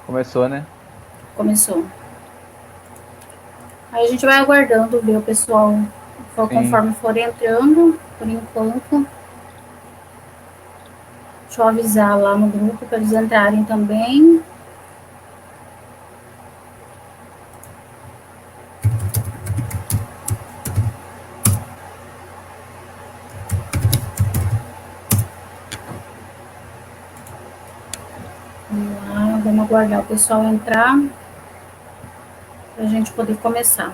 Começou, né? Começou. Aí a gente vai aguardando ver o pessoal Sim. conforme for entrando, por enquanto. Deixa eu avisar lá no grupo para eles entrarem também. Vamos lá, vamos aguardar o pessoal entrar para a gente poder começar.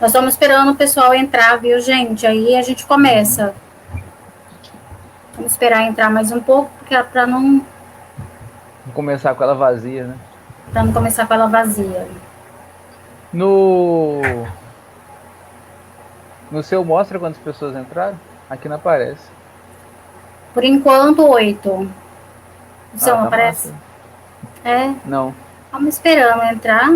Nós estamos esperando o pessoal entrar, viu, gente? Aí a gente Uhum. começa. Vamos esperar entrar mais um pouco, porque Vamos começar com ela vazia, né? para não começar com ela vazia. No, no seu mostra quantas pessoas entraram? Aqui não aparece. Por enquanto, 8. O seu Ah, não tá aparece? massa. É. Não. Vamos esperando entrar.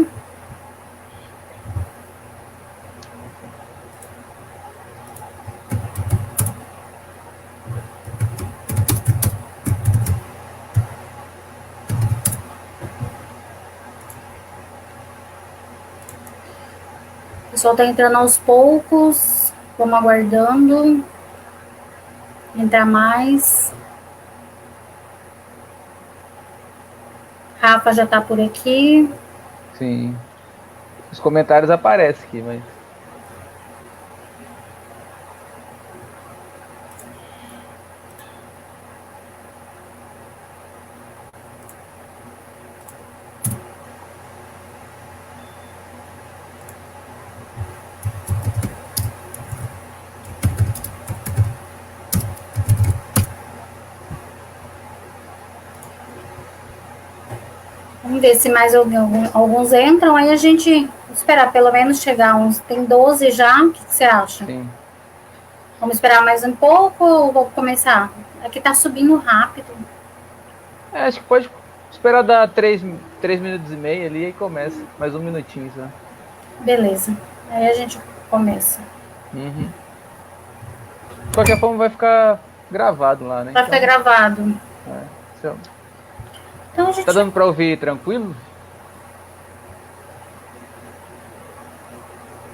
O pessoal está entrando aos poucos. Vamos aguardando. Entrar mais. Rafa já está por aqui. Sim. Os comentários aparecem aqui, mas. Vamos ver se mais alguns entram. Aí a gente esperar pelo menos chegar uns. Tem 12 já. O que você acha? Sim. Vamos esperar mais um pouco ou vou começar? Aqui tá subindo rápido. É, acho que pode esperar dar 3 minutos e meio ali e começa. Mais um minutinho só. Beleza. Aí a gente começa. Uhum. De qualquer forma, vai ficar gravado lá, né? Vai ficar Então, gravado. é, isso. Então a Tá gente dando pra ouvir tranquilo?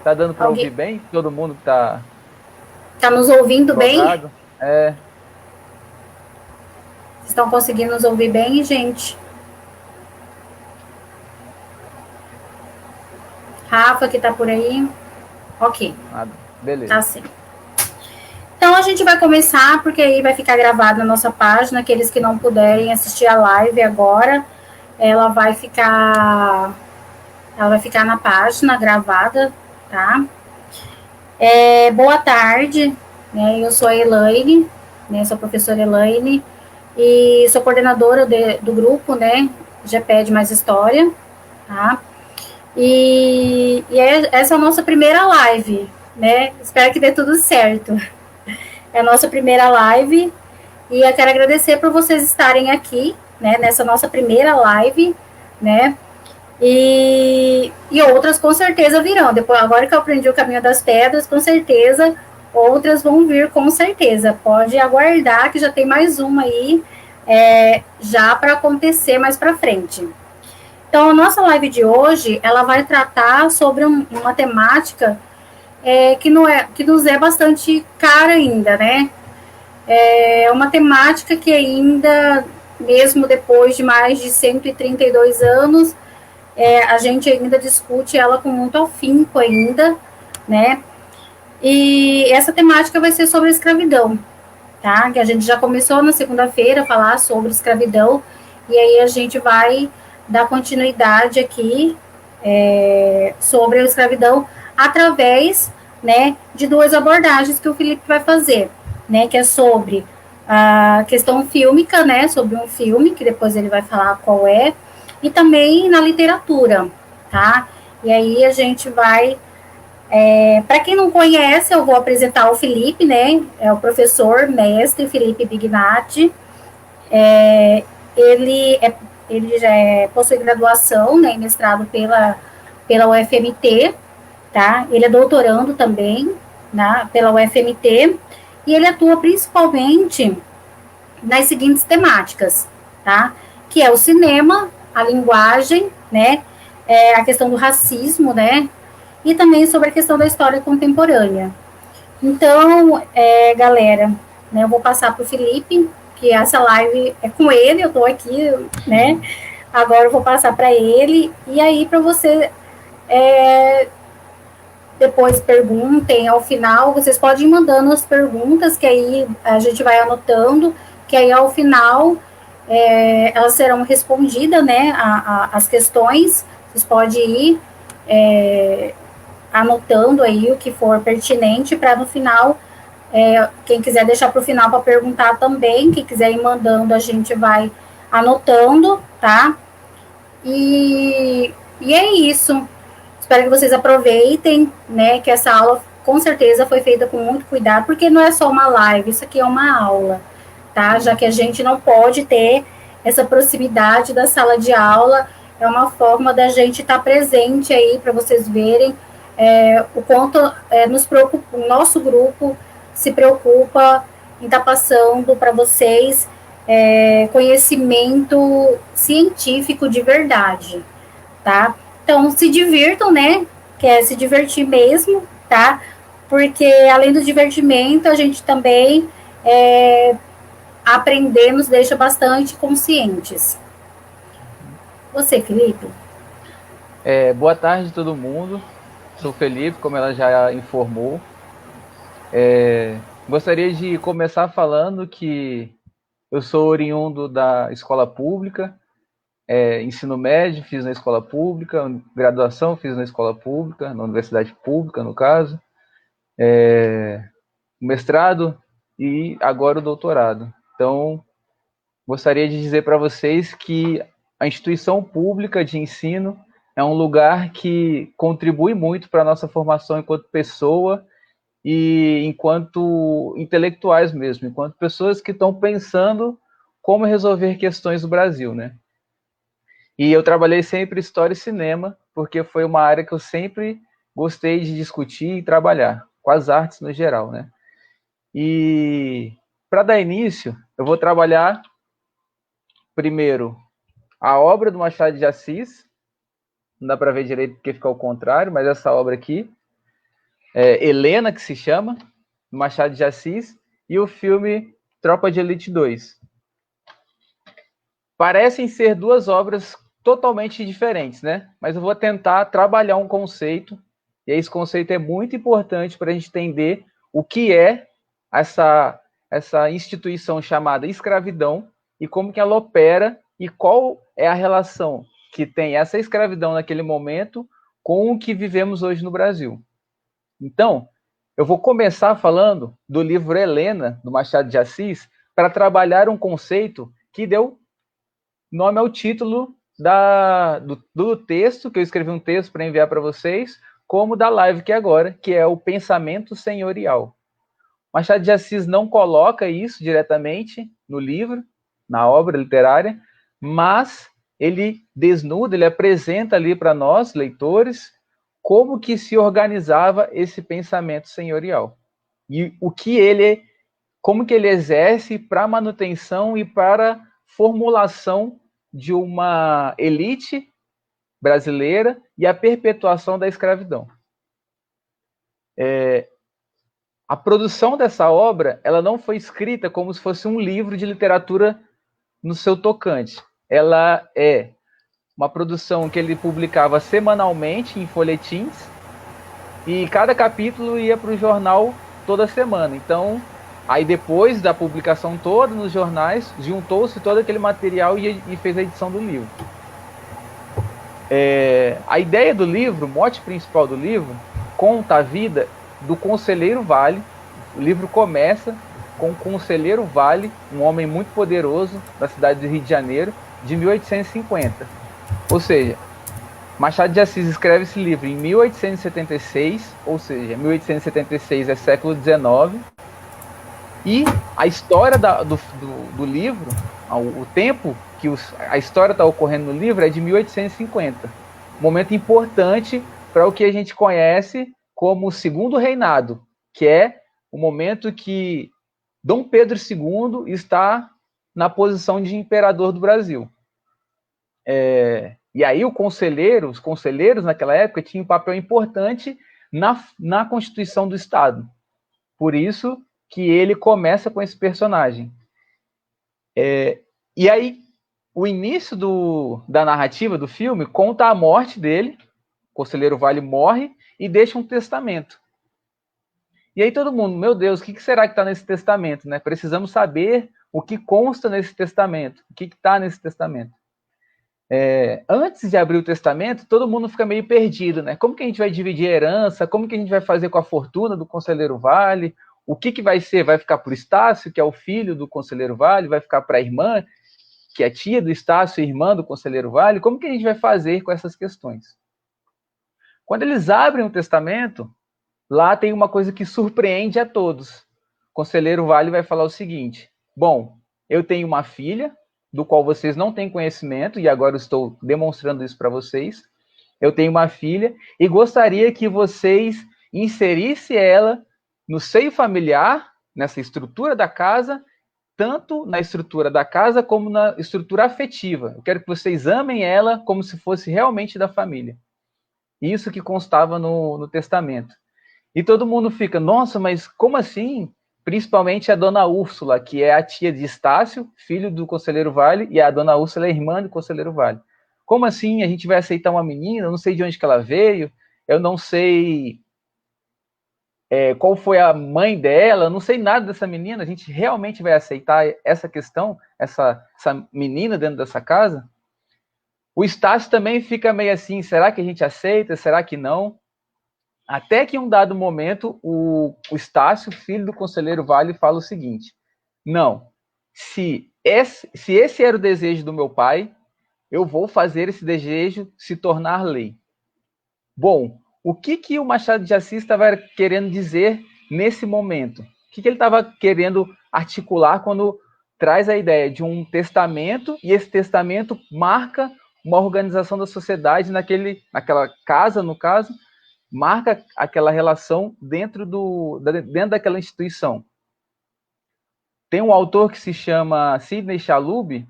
Tá dando pra ouvir alguém bem? Todo mundo que tá tá nos ouvindo bem? logado? É, Vocês estão conseguindo nos ouvir bem, gente? Rafa que tá por aí. Ok, nada. tá Beleza. sim. Então a gente vai começar, porque aí vai ficar gravado na nossa página. Aqueles que não puderem assistir a live agora, ela vai ficar. Ela vai ficar na página gravada, tá? Boa tarde, né? Eu sou a Elaine, né? Sou a professora Elaine e sou coordenadora do grupo, né? GPED Mais História, tá? Essa é a nossa primeira live, né? Espero que dê tudo certo. É a nossa primeira live e eu quero agradecer por vocês estarem aqui, né? Nessa nossa primeira live, né? E outras com certeza virão. Depois, agora que eu aprendi o caminho das pedras, com certeza outras vão vir, com certeza. Pode aguardar que já tem mais uma aí já para acontecer mais para frente. Então, a nossa live de hoje, ela vai tratar sobre uma temática que nos é bastante cara ainda, né? É uma temática que ainda, mesmo depois de mais de 132 anos, a gente ainda discute ela com muito afinco ainda, né? E essa temática vai ser sobre a escravidão, tá? Que a gente já começou na segunda-feira a falar sobre escravidão, e aí a gente vai dar continuidade aqui sobre a escravidão através, né, de duas abordagens que o Felipe vai fazer, né? Que é sobre a questão fílmica, né? Sobre um filme, que depois ele vai falar qual é, e também na literatura, tá? E aí a gente vai... para quem não conhece, eu vou apresentar o Felipe, né? É o professor, mestre Felipe Bignatti. Ele, ele já possui graduação, né, mestrado pela UFMT, tá? Ele é doutorando também, né, pela UFMT, e ele atua principalmente nas seguintes temáticas, tá? Que é o cinema, a linguagem, né? A questão do racismo, né? E também sobre a questão da história contemporânea. Então, galera, né, eu vou passar para o Felipe, que essa live é com ele, eu estou aqui, né? Agora eu vou passar para ele, e aí para você depois perguntem ao final, vocês podem ir mandando as perguntas, que aí a gente vai anotando, que aí ao final elas serão respondidas, né, as questões, vocês podem ir anotando aí o que for pertinente, para no final, quem quiser deixar para o final para perguntar também, quem quiser ir mandando, a gente vai anotando, tá? E é isso. Espero que vocês aproveitem, né? Que essa aula com certeza foi feita com muito cuidado, porque não é só uma live, isso aqui é uma aula, tá? Já que a gente não pode ter essa proximidade da sala de aula, é uma forma da gente estar presente aí para vocês verem o quanto nos preocupa, o nosso grupo se preocupa em estar passando para vocês conhecimento científico de verdade, tá? Então, se divirtam, né? Que é se divertir mesmo, tá? Porque, além do divertimento, a gente também aprender nos deixa bastante conscientes. Você, Felipe? Boa tarde, todo mundo. Sou o Felipe, como ela já informou. Gostaria de começar falando que eu sou oriundo da escola pública, ensino médio fiz na escola pública, graduação fiz na escola pública, na universidade pública, no caso, mestrado e agora o doutorado. Então, gostaria de dizer para vocês que a instituição pública de ensino é um lugar que contribui muito para a nossa formação enquanto pessoa e enquanto intelectuais mesmo, enquanto pessoas que estão pensando como resolver questões do Brasil, né? E eu trabalhei sempre história e cinema, porque foi uma área que eu sempre gostei de discutir e trabalhar, com as artes no geral, né? E para dar início, eu vou trabalhar primeiro a obra do Machado de Assis, não dá para ver direito porque fica ao contrário, mas essa obra aqui, Helena, que se chama, Machado de Assis, e o filme Tropa de Elite 2. Parecem ser duas obras totalmente diferentes, né? Mas eu vou tentar trabalhar um conceito, e esse conceito é muito importante para a gente entender o que é essa instituição chamada escravidão e como que ela opera e qual é a relação que tem essa escravidão naquele momento com o que vivemos hoje no Brasil. Então, eu vou começar falando do livro Helena, do Machado de Assis, para trabalhar um conceito que deu nome ao título do texto, que eu escrevi um texto para enviar para vocês, como da live que é agora, que é o pensamento senhorial. Machado de Assis não coloca isso diretamente no livro, na obra literária, mas ele desnuda, ele apresenta ali para nós, leitores, como que se organizava esse pensamento senhorial. E como que ele exerce para a manutenção e para formulação de uma elite brasileira e a perpetuação da escravidão. A produção dessa obra, ela não foi escrita como se fosse um livro de literatura no seu tocante. Ela é uma produção que ele publicava semanalmente em folhetins e cada capítulo ia para o jornal toda semana. Então, aí depois da publicação toda nos jornais, juntou-se todo aquele material e fez a edição do livro. A ideia do livro, o mote principal do livro, conta a vida do Conselheiro Vale. O livro começa com o Conselheiro Vale, um homem muito poderoso da cidade do Rio de Janeiro, de 1850. Ou seja, Machado de Assis escreve esse livro em 1876, ou seja, 1876 é século XIX, e a história do livro, o tempo que a história está ocorrendo no livro é de 1850. Momento importante para o que a gente conhece como o Segundo Reinado, que é o momento que Dom Pedro II está na posição de imperador do Brasil. E aí os conselheiros naquela época tinham um papel importante na Constituição do Estado. Por isso que ele começa com esse personagem. E aí, o início da narrativa do filme conta a morte dele, o conselheiro Vale morre e deixa um testamento. E aí todo mundo, meu Deus, o que será que está nesse testamento? Né? Precisamos saber o que consta nesse testamento, o que está nesse testamento. Antes de abrir o testamento, todo mundo fica meio perdido, né? Como que a gente vai dividir a herança? Como que a gente vai fazer com a fortuna do conselheiro Vale? O que vai ser? Vai ficar para o Estácio, que é o filho do conselheiro Vale? Vai ficar para a irmã, que é tia do Estácio e irmã do conselheiro Vale? Como que a gente vai fazer com essas questões? Quando eles abrem o testamento, lá tem uma coisa que surpreende a todos. O conselheiro Vale vai falar o seguinte: bom, eu tenho uma filha, do qual vocês não têm conhecimento, e agora eu estou demonstrando isso para vocês. Eu tenho uma filha e gostaria que vocês inserissem ela no seio familiar, nessa estrutura da casa, tanto na estrutura da casa como na estrutura afetiva. Eu quero que vocês amem ela como se fosse realmente da família. Isso que constava no testamento. E todo mundo fica, nossa, mas como assim? Principalmente a dona Úrsula, que é a tia de Estácio, filho do conselheiro Vale, e a dona Úrsula é irmã do conselheiro Vale. Como assim a gente vai aceitar uma menina? Eu não sei de onde que ela veio, eu não sei qual foi a mãe dela, eu não sei nada dessa menina, a gente realmente vai aceitar essa questão, essa menina dentro dessa casa? O Estácio também fica meio assim, será que a gente aceita, será que não? Até que em um dado momento, o Estácio, filho do conselheiro Vale, fala o seguinte: não, se esse era o desejo do meu pai, eu vou fazer esse desejo se tornar lei. Bom, o que o Machado de Assis estava querendo dizer nesse momento? O que ele estava querendo articular quando traz a ideia de um testamento, e esse testamento marca uma organização da sociedade naquela casa, no caso, marca aquela relação dentro daquela instituição. Tem um autor que se chama Sidney Chalub,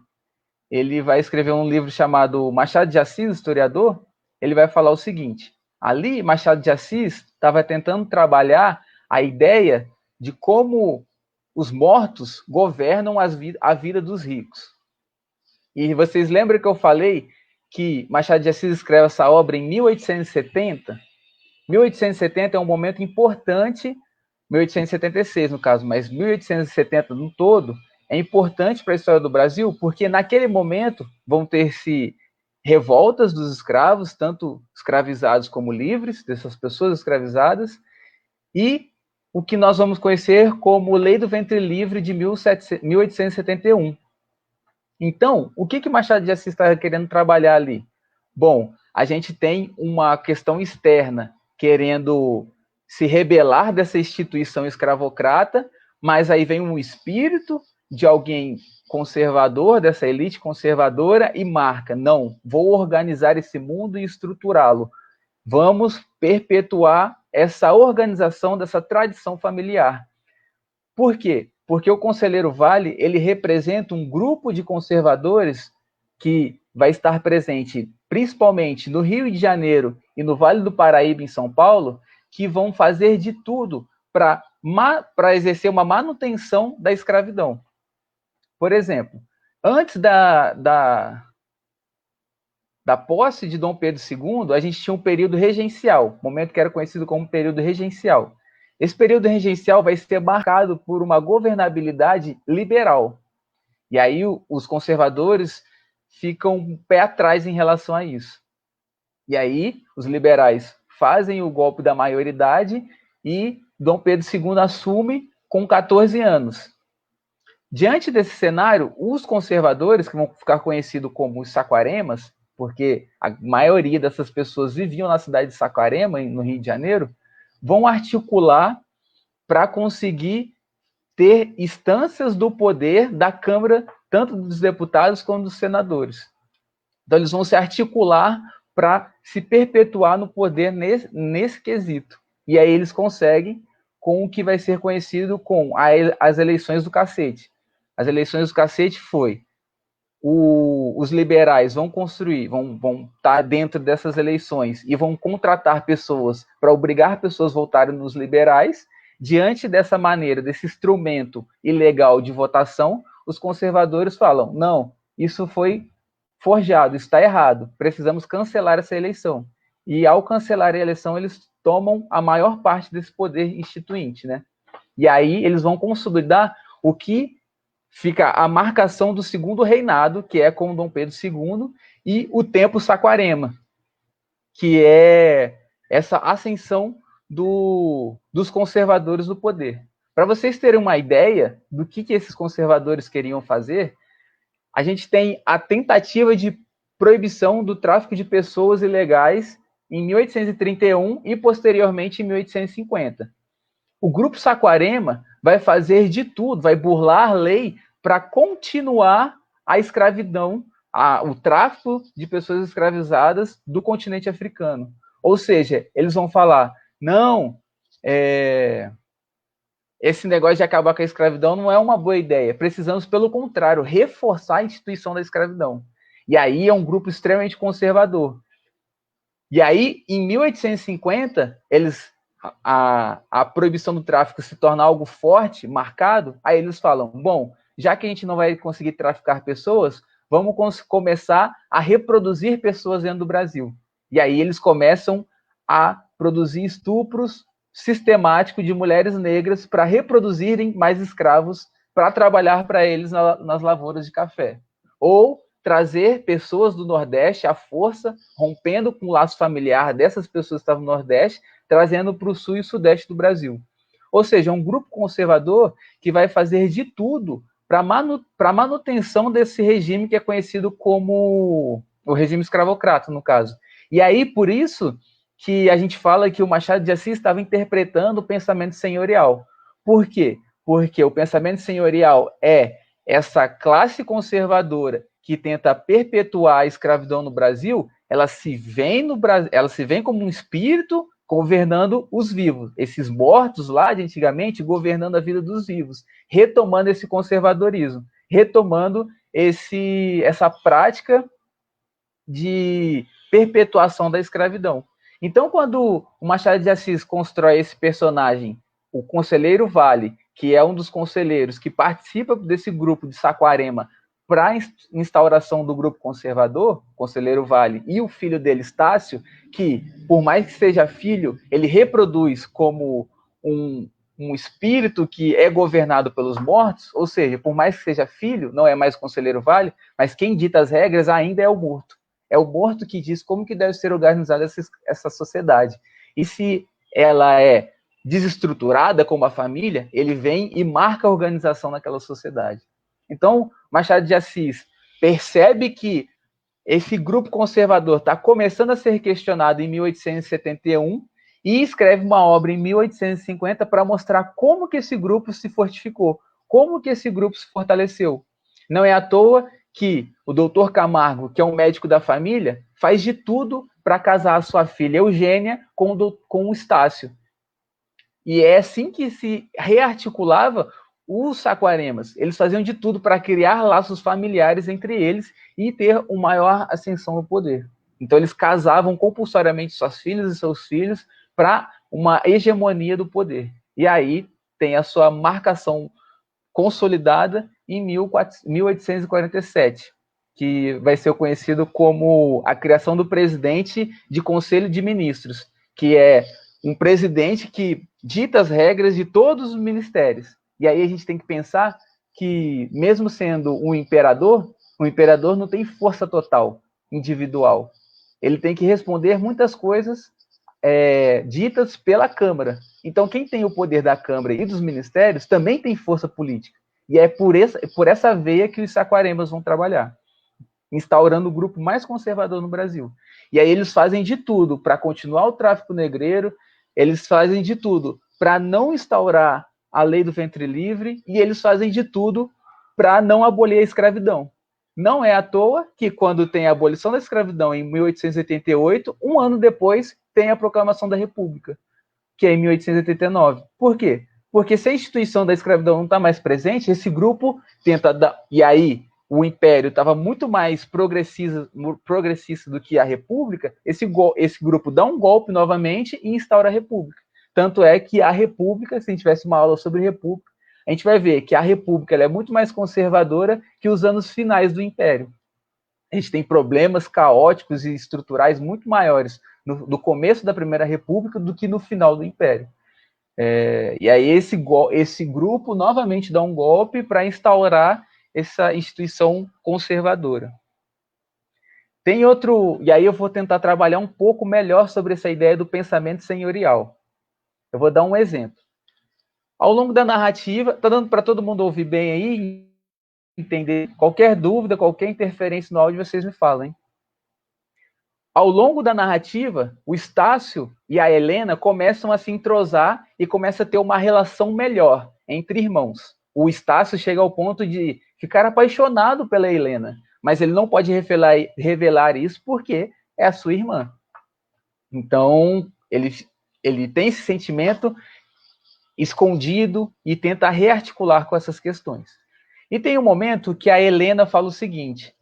ele vai escrever um livro chamado Machado de Assis, Historiador. Ele vai falar o seguinte: ali Machado de Assis estava tentando trabalhar a ideia de como os mortos governam a vida dos ricos. E vocês lembram que eu falei que Machado de Assis escreve essa obra em 1870? 1870 é um momento importante, 1876 no caso, mas 1870 no todo, é importante para a história do Brasil, porque naquele momento vão ter-se revoltas dos escravos, tanto escravizados como livres, dessas pessoas escravizadas, e o que nós vamos conhecer como Lei do Ventre Livre de 1871. Então, o que Machado de Assis está querendo trabalhar ali? Bom, a gente tem uma questão externa querendo se rebelar dessa instituição escravocrata, mas aí vem um espírito de alguém conservador, dessa elite conservadora, e marca: não, vou organizar esse mundo e estruturá-lo. Vamos perpetuar essa organização dessa tradição familiar. Por quê? Porque o conselheiro Vale, ele representa um grupo de conservadores que vai estar presente principalmente no Rio de Janeiro e no Vale do Paraíba, em São Paulo, que vão fazer de tudo para exercer uma manutenção da escravidão. Por exemplo, antes da posse de Dom Pedro II, a gente tinha um período regencial, momento que era conhecido como período regencial. Esse período regencial vai ser marcado por uma governabilidade liberal. E aí os conservadores ficam um pé atrás em relação a isso. E aí os liberais fazem o golpe da maioridade e Dom Pedro II assume com 14 anos. Diante desse cenário, os conservadores, que vão ficar conhecidos como os saquaremas, porque a maioria dessas pessoas viviam na cidade de Saquarema, no Rio de Janeiro, vão articular para conseguir ter instâncias do poder da Câmara, tanto dos deputados quanto dos senadores. Então, eles vão se articular para se perpetuar no poder nesse quesito. E aí eles conseguem com o que vai ser conhecido como as eleições do cacete. As eleições do cacete foi os liberais vão construir, vão estar dentro dessas eleições e vão contratar pessoas para obrigar pessoas a votarem nos liberais. Diante dessa maneira, desse instrumento ilegal de votação, os conservadores falam, não, isso foi forjado, isso está errado, precisamos cancelar essa eleição. E ao cancelar a eleição, eles tomam a maior parte desse poder instituinte, né? E aí eles vão consolidar o que fica a marcação do segundo reinado, que é com Dom Pedro II, e o tempo Saquarema, que é essa ascensão dos conservadores do poder. Para vocês terem uma ideia do que esses conservadores queriam fazer, a gente tem a tentativa de proibição do tráfico de pessoas ilegais em 1831 e posteriormente em 1850. O grupo Saquarema vai fazer de tudo, vai burlar a lei para continuar a escravidão, o tráfico de pessoas escravizadas do continente africano. Ou seja, eles vão falar, não, esse negócio de acabar com a escravidão não é uma boa ideia. Precisamos, pelo contrário, reforçar a instituição da escravidão. E aí é um grupo extremamente conservador. E aí, em 1850, a proibição do tráfico se torna algo forte, marcado, aí eles falam, bom, já que a gente não vai conseguir traficar pessoas, vamos começar a reproduzir pessoas dentro do Brasil. E aí eles começam a produzir estupros sistemáticos de mulheres negras para reproduzirem mais escravos para trabalhar para eles nas lavouras de café. Ou trazer pessoas do Nordeste à força, rompendo com o laço familiar dessas pessoas que estavam no Nordeste, trazendo para o Sul e Sudeste do Brasil. Ou seja, um grupo conservador que vai fazer de tudo para a manutenção desse regime que é conhecido como o regime escravocrata, no caso. E aí, por isso que a gente fala que o Machado de Assis estava interpretando o pensamento senhorial. Por quê? Porque o pensamento senhorial é essa classe conservadora que tenta perpetuar a escravidão no Brasil, ela se vê como um espírito governando os vivos. Esses mortos lá de antigamente governando a vida dos vivos, retomando esse conservadorismo, retomando essa prática de perpetuação da escravidão. Então, quando o Machado de Assis constrói esse personagem, o Conselheiro Vale, que é um dos conselheiros que participa desse grupo de Saquarema para a instauração do grupo conservador, Conselheiro Vale, e o filho dele, Estácio, que, por mais que seja filho, ele reproduz como um espírito que é governado pelos mortos, ou seja, por mais que seja filho, não é mais o Conselheiro Vale, mas quem dita as regras ainda é o morto. É o morto que diz como que deve ser organizada essa sociedade. E se ela é desestruturada como a família, ele vem e marca a organização naquela sociedade. Então, Machado de Assis percebe que esse grupo conservador está começando a ser questionado em 1871 e escreve uma obra em 1850 para mostrar como que esse grupo se fortificou, como que esse grupo se fortaleceu. Não é à toa que o doutor Camargo, que é um médico da família, faz de tudo para casar a sua filha Eugênia com o Estácio. E é assim que se rearticulava os saquaremas. Eles faziam de tudo para criar laços familiares entre eles e ter uma maior ascensão no poder. Então eles casavam compulsoriamente suas filhas e seus filhos para uma hegemonia do poder. E aí tem a sua marcação consolidada em 1847, que vai ser conhecido como a criação do presidente de Conselho de Ministros, que é um presidente que dita as regras de todos os ministérios. E aí a gente tem que pensar que, mesmo sendo um imperador, o imperador não tem força total, individual. Ele tem que responder muitas coisas ditas pela Câmara. Então, quem tem o poder da Câmara e dos ministérios também tem força política. E é por essa veia que os saquaremas vão trabalhar. instaurando o grupo mais conservador no Brasil. E aí eles fazem de tudo para continuar o tráfico negreiro, eles fazem de tudo para não instaurar a lei do ventre livre, e eles fazem de tudo para não abolir a escravidão. Não é à toa que, quando tem a abolição da escravidão em 1888, um ano depois tem a proclamação da República, que é em 1889. Por quê? Porque se a instituição da escravidão não está mais presente, esse grupo tenta dar... E aí, o Império estava muito mais progressista do que a República, esse grupo dá um golpe novamente e instaura a República. Tanto é que a República, se a gente tivesse uma aula sobre República, a gente vai ver que a República ela é muito mais conservadora que os anos finais do Império. A gente tem problemas caóticos e estruturais muito maiores no começo da Primeira República do que no final do Império. E aí esse grupo novamente dá um golpe para instaurar essa instituição conservadora. Tem outro... E aí eu vou tentar trabalhar um pouco melhor sobre essa ideia do pensamento senhorial. Eu vou dar um exemplo. Ao longo da narrativa, tá dando para todo mundo ouvir bem aí, entender? Qualquer dúvida, qualquer interferência no áudio, vocês me falam, hein? Ao longo da narrativa, o Estácio e a Helena começam a se entrosar e começa a ter uma relação melhor entre irmãos. O Estácio chega ao ponto de ficar apaixonado pela Helena, mas ele não pode revelar isso porque é a sua irmã. Então, ele tem esse sentimento escondido e tenta rearticular com essas questões. E tem um momento que a Helena fala o seguinte: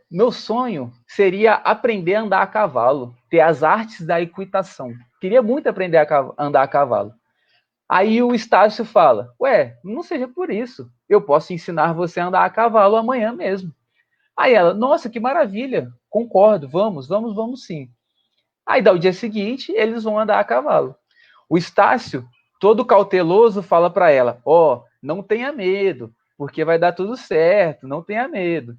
meu sonho seria aprender a andar a cavalo, ter as artes da equitação. Queria muito aprender a andar a cavalo. Aí o Estácio fala: ué, não seja por isso, eu posso ensinar você a andar a cavalo amanhã mesmo. Aí ela: nossa, que maravilha, concordo, vamos sim. Aí, no dia seguinte, eles vão andar a cavalo. O Estácio, todo cauteloso, fala para ela: não tenha medo, porque vai dar tudo certo, não tenha medo.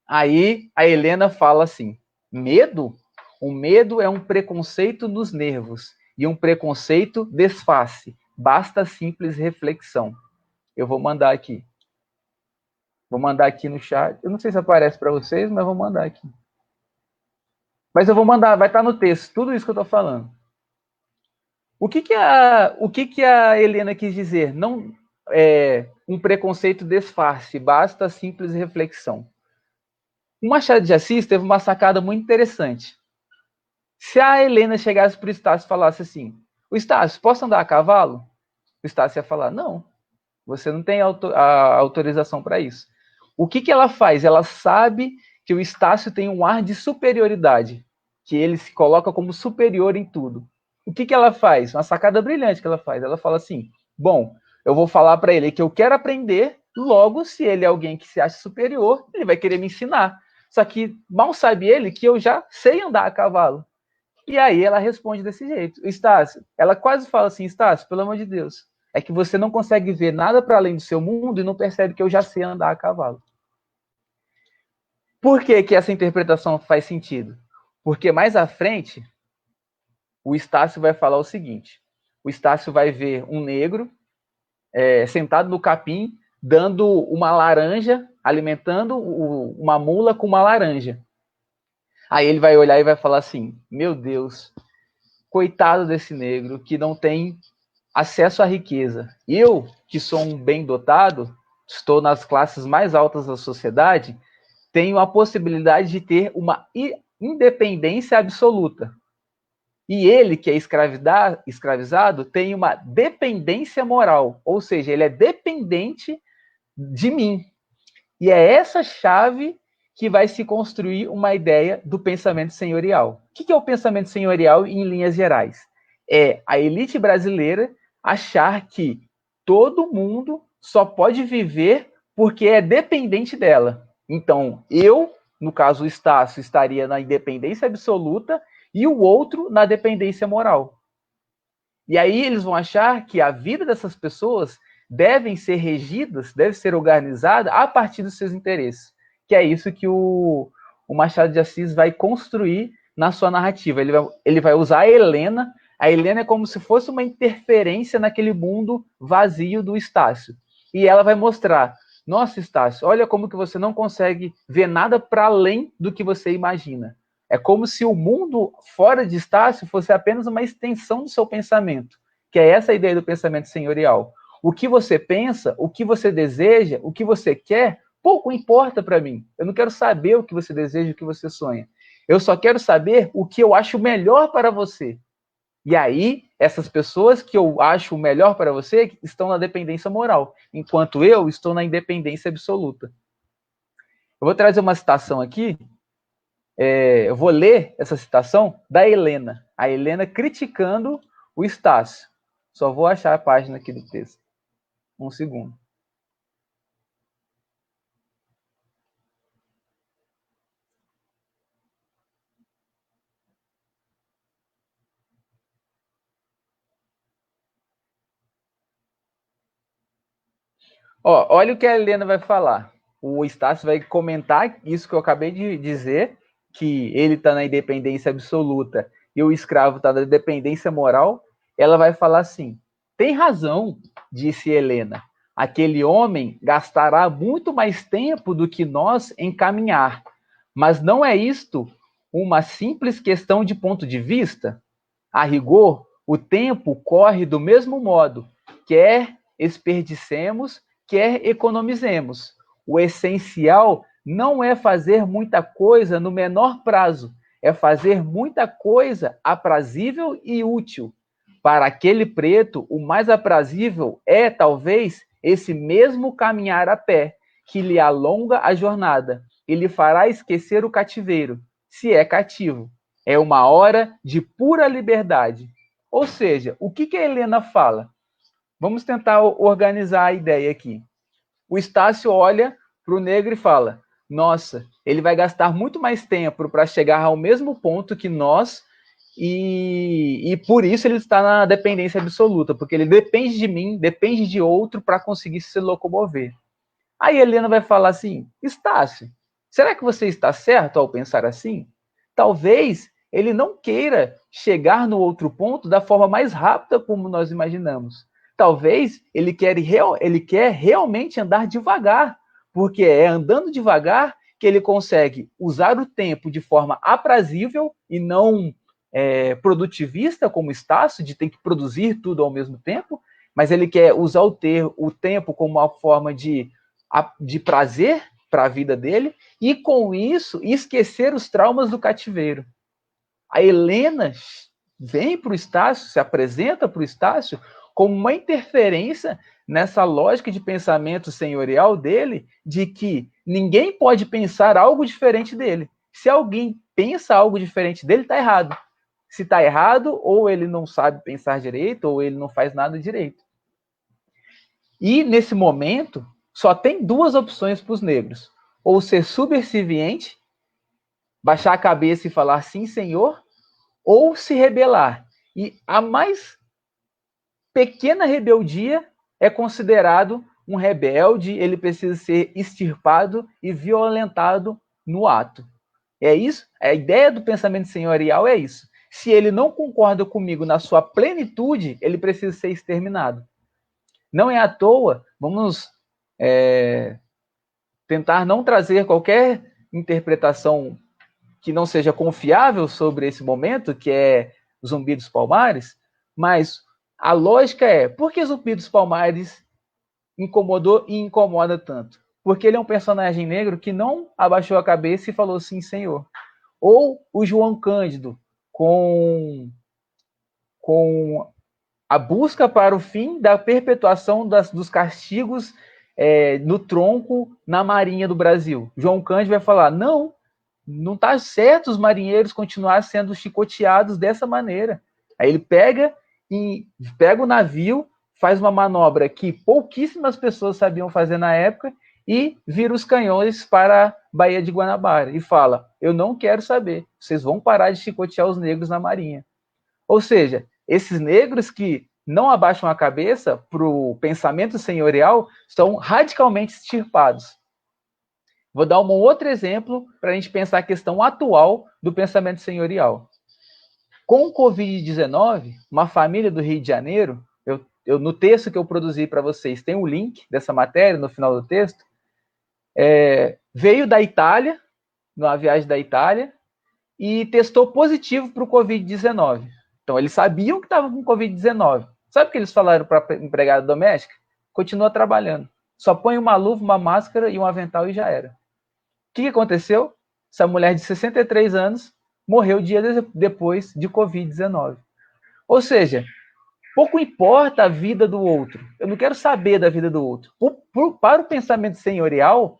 Aí, a Helena fala assim: medo? O medo é um preconceito nos nervos, e um preconceito desfaz-se, basta simples reflexão. Eu vou mandar aqui. Vou mandar aqui no chat. Eu não sei se aparece para vocês, mas vou mandar aqui. Mas eu vou mandar, vai estar no texto, tudo isso que eu estou falando. O que a Helena quis dizer? Não é um preconceito desfaz-se, basta simples reflexão. O Machado de Assis teve uma sacada muito interessante. Se a Helena chegasse para o Estácio e falasse assim: o Estácio, posso andar a cavalo? O Estácio ia falar: não, você não tem a autorização para isso. O que ela faz? Ela sabe que o Estácio tem um ar de superioridade, que ele se coloca como superior em tudo. O que ela faz? Uma sacada brilhante que ela faz. Ela fala assim: bom, eu vou falar para ele que eu quero aprender, logo, se ele é alguém que se acha superior, ele vai querer me ensinar. Só que mal sabe ele que eu já sei andar a cavalo. E aí ela responde desse jeito: Estácio, ela quase fala assim: Estácio, pelo amor de Deus, é que você não consegue ver nada para além do seu mundo e não percebe que eu já sei andar a cavalo. Por que essa interpretação faz sentido? Porque mais à frente, o Estácio vai falar o seguinte: o Estácio vai ver um negro sentado no capim, dando uma laranja, alimentando uma mula com uma laranja. Aí ele vai olhar e vai falar assim: meu Deus, coitado desse negro que não tem acesso à riqueza. Eu, que sou um bem dotado, estou nas classes mais altas da sociedade, tenho a possibilidade de ter uma independência absoluta. E ele, que é escravizado, tem uma dependência moral, ou seja, ele é dependente de mim. E é essa chave que vai se construir uma ideia do pensamento senhorial. O que é o pensamento senhorial em linhas gerais? É a elite brasileira achar que todo mundo só pode viver porque é dependente dela. Então, eu, no caso o Estácio, estaria na independência absoluta e o outro na dependência moral. E aí eles vão achar que a vida dessas pessoas devem ser regidas, deve ser organizada a partir dos seus interesses. Que é isso que o Machado de Assis vai construir na sua narrativa. Ele vai usar a Helena. A Helena é como se fosse uma interferência naquele mundo vazio do Estácio. E ela vai mostrar: Nossa, Estácio, olha como que você não consegue ver nada para além do que você imagina. É como se o mundo fora de Estácio fosse apenas uma extensão do seu pensamento, que é essa a ideia do pensamento senhorial. O que você pensa, o que você deseja, o que você quer, pouco importa para mim. Eu não quero saber o que você deseja, o que você sonha. Eu só quero saber o que eu acho melhor para você. E aí, essas pessoas que eu acho melhor para você estão na dependência moral, enquanto eu estou na independência absoluta. Eu vou trazer uma citação aqui, eu vou ler essa citação da Helena. A Helena criticando o Estácio. Só vou achar a página aqui do texto. Um segundo. Ó, olha o que a Helena vai falar. O Estácio vai comentar isso que eu acabei de dizer, que ele está na independência absoluta e o escravo está na dependência moral. Ela vai falar assim: tem razão, disse Helena. Aquele homem gastará muito mais tempo do que nós em caminhar. Mas não é isto uma simples questão de ponto de vista? A rigor, o tempo corre do mesmo modo, quer desperdicemos, quer economizemos. O essencial não é fazer muita coisa no menor prazo, é fazer muita coisa aprazível e útil. Para aquele preto, o mais aprazível é, talvez, esse mesmo caminhar a pé, que lhe alonga a jornada e lhe fará esquecer o cativeiro, se é cativo. É uma hora de pura liberdade. Ou seja, o que a Helena fala? Vamos tentar organizar a ideia aqui. O Estácio olha para o negro e fala: nossa, ele vai gastar muito mais tempo para chegar ao mesmo ponto que nós, e por isso ele está na dependência absoluta, porque ele depende de mim, depende de outro para conseguir se locomover. Aí a Helena vai falar assim: Estácio, será que você está certo ao pensar assim? Talvez ele não queira chegar no outro ponto da forma mais rápida como nós imaginamos. Talvez ele quer realmente andar devagar, porque é andando devagar que ele consegue usar o tempo de forma aprazível e não produtivista, como Estácio, de ter que produzir tudo ao mesmo tempo, mas ele quer usar o tempo como uma forma de prazer para a vida dele e, com isso, esquecer os traumas do cativeiro. A Helena vem para o Estácio, se apresenta para o Estácio como uma interferência nessa lógica de pensamento senhorial dele, de que ninguém pode pensar algo diferente dele. Se alguém pensa algo diferente dele, está errado. Se está errado, ou ele não sabe pensar direito, ou ele não faz nada direito. E, nesse momento, só tem duas opções para os negros: ou ser subserviente, baixar a cabeça e falar sim, senhor, ou se rebelar. E a mais pequena rebeldia é considerado um rebelde, ele precisa ser extirpado e violentado no ato. É isso? A ideia do pensamento senhorial é isso. Se ele não concorda comigo na sua plenitude, ele precisa ser exterminado. Não é à toa, vamos tentar não trazer qualquer interpretação que não seja confiável sobre esse momento, que é Zumbi dos Palmares, mas a lógica é: por que Zumbi dos Palmares incomodou e incomoda tanto? Porque ele é um personagem negro que não abaixou a cabeça e falou sim, senhor. Ou o João Cândido, com a busca para o fim da perpetuação dos castigos no tronco na Marinha do Brasil. João Cândido vai falar: não está certo os marinheiros continuar sendo chicoteados dessa maneira. Aí ele pega o navio, faz uma manobra que pouquíssimas pessoas sabiam fazer na época e vira os canhões para a Baía de Guanabara e fala: eu não quero saber, vocês vão parar de chicotear os negros na Marinha. Ou seja, esses negros que não abaixam a cabeça para o pensamento senhorial são radicalmente extirpados. Vou dar um outro exemplo para a gente pensar a questão atual do pensamento senhorial. Com o Covid-19, uma família do Rio de Janeiro, no texto que eu produzi para vocês, tem um link dessa matéria no final do texto, veio da Itália, numa viagem da Itália, e testou positivo para o Covid-19. Então, eles sabiam que estavam com Covid-19. Sabe o que eles falaram para a empregada doméstica? Continua trabalhando. Só põe uma luva, uma máscara e um avental e já era. O que aconteceu? Essa mulher de 63 anos morreu dias depois de Covid-19. Ou seja, pouco importa a vida do outro. Eu não quero saber da vida do outro. Para o pensamento senhorial,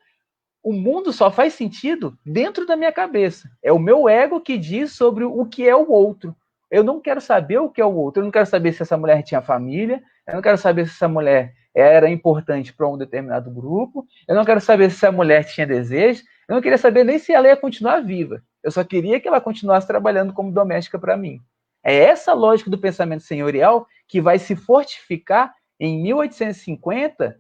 o mundo só faz sentido dentro da minha cabeça. É o meu ego que diz sobre o que é o outro. Eu não quero saber o que é o outro. Eu não quero saber se essa mulher tinha família. Eu não quero saber se essa mulher era importante para um determinado grupo. Eu não quero saber se essa mulher tinha desejo. Eu não queria saber nem se ela ia continuar viva. Eu só queria que ela continuasse trabalhando como doméstica para mim. É essa lógica do pensamento senhorial que vai se fortificar em 1850,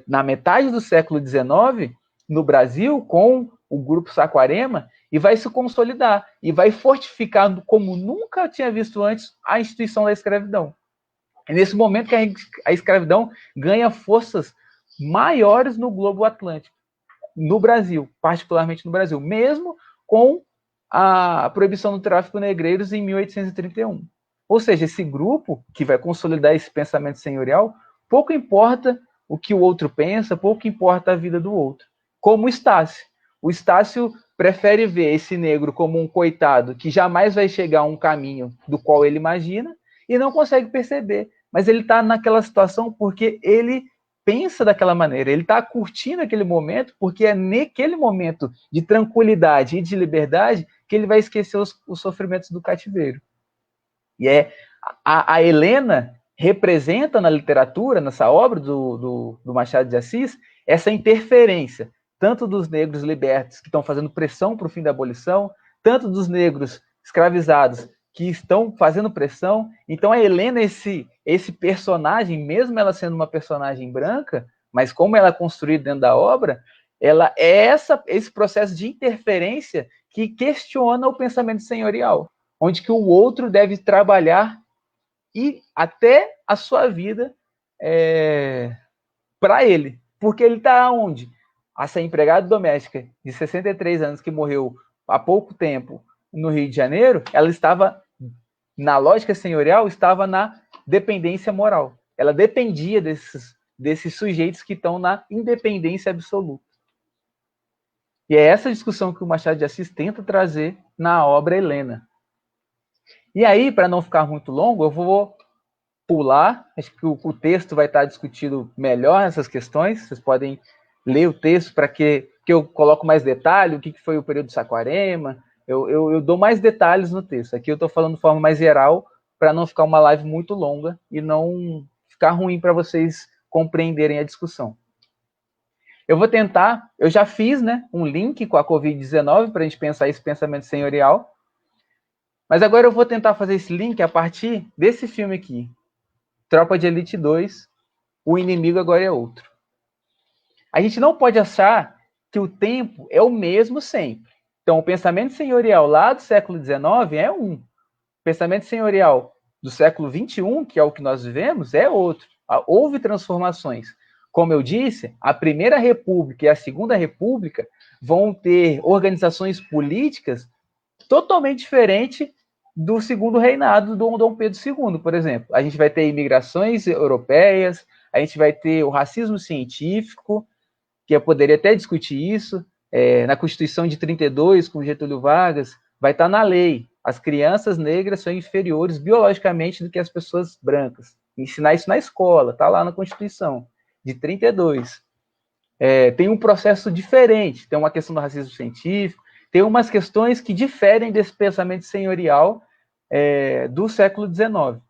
na metade do século XIX, no Brasil, com o Grupo Saquarema, e vai se consolidar, e vai fortificar, como nunca tinha visto antes, a instituição da escravidão. É nesse momento que a escravidão ganha forças maiores no globo atlântico, no Brasil, particularmente no Brasil, mesmo com a proibição do tráfico de negreiros em 1831. Ou seja, esse grupo que vai consolidar esse pensamento senhorial, pouco importa o que o outro pensa, pouco importa a vida do outro. Como o Estácio. O Estácio prefere ver esse negro como um coitado que jamais vai chegar a um caminho do qual ele imagina e não consegue perceber. Mas ele está naquela situação porque ele pensa daquela maneira, ele está curtindo aquele momento porque é naquele momento de tranquilidade e de liberdade que ele vai esquecer os sofrimentos do cativeiro. E a Helena representa na literatura, nessa obra do Machado de Assis, essa interferência, tanto dos negros libertos que estão fazendo pressão para o fim da abolição, tanto dos negros escravizados que estão fazendo pressão. Então a Helena, esse personagem, mesmo ela sendo uma personagem branca, mas como ela é construída dentro da obra, ela é esse processo de interferência que questiona o pensamento senhorial, onde que o outro deve trabalhar e até a sua vida para ele. Porque ele está onde? Essa empregada doméstica de 63 anos que morreu há pouco tempo no Rio de Janeiro, ela estava, na lógica senhorial, estava na dependência moral. Ela dependia desses sujeitos que estão na independência absoluta. E é essa discussão que o Machado de Assis tenta trazer na obra Helena. E aí, para não ficar muito longo, eu vou pular, acho que o texto vai estar discutido melhor essas questões, vocês podem ler o texto para que eu coloco mais detalhe, o que foi o período de Saquarema, eu dou mais detalhes no texto. Aqui eu estou falando de forma mais geral, para não ficar uma live muito longa e não ficar ruim para vocês compreenderem a discussão. Eu vou tentar, eu já fiz, né, um link com a Covid-19 para a gente pensar esse pensamento senhorial, mas agora eu vou tentar fazer esse link a partir desse filme aqui, Tropa de Elite 2, O Inimigo Agora é Outro. A gente não pode achar que o tempo é o mesmo sempre. Então, o pensamento senhorial lá do século XIX é um. O pensamento senhorial do século XXI, que é o que nós vivemos, é outro. Houve transformações. Como eu disse, a Primeira República e a Segunda República vão ter organizações políticas totalmente diferentes do segundo reinado do Dom Pedro II, por exemplo. A gente vai ter imigrações europeias, a gente vai ter o racismo científico, que eu poderia até discutir isso, na Constituição de 32, com Getúlio Vargas, vai estar na lei. As crianças negras são inferiores biologicamente do que as pessoas brancas. Ensinar isso na escola, está lá na Constituição de 32. Tem um processo diferente, tem uma questão do racismo científico, tem umas questões que diferem desse pensamento senhorial do século XIX.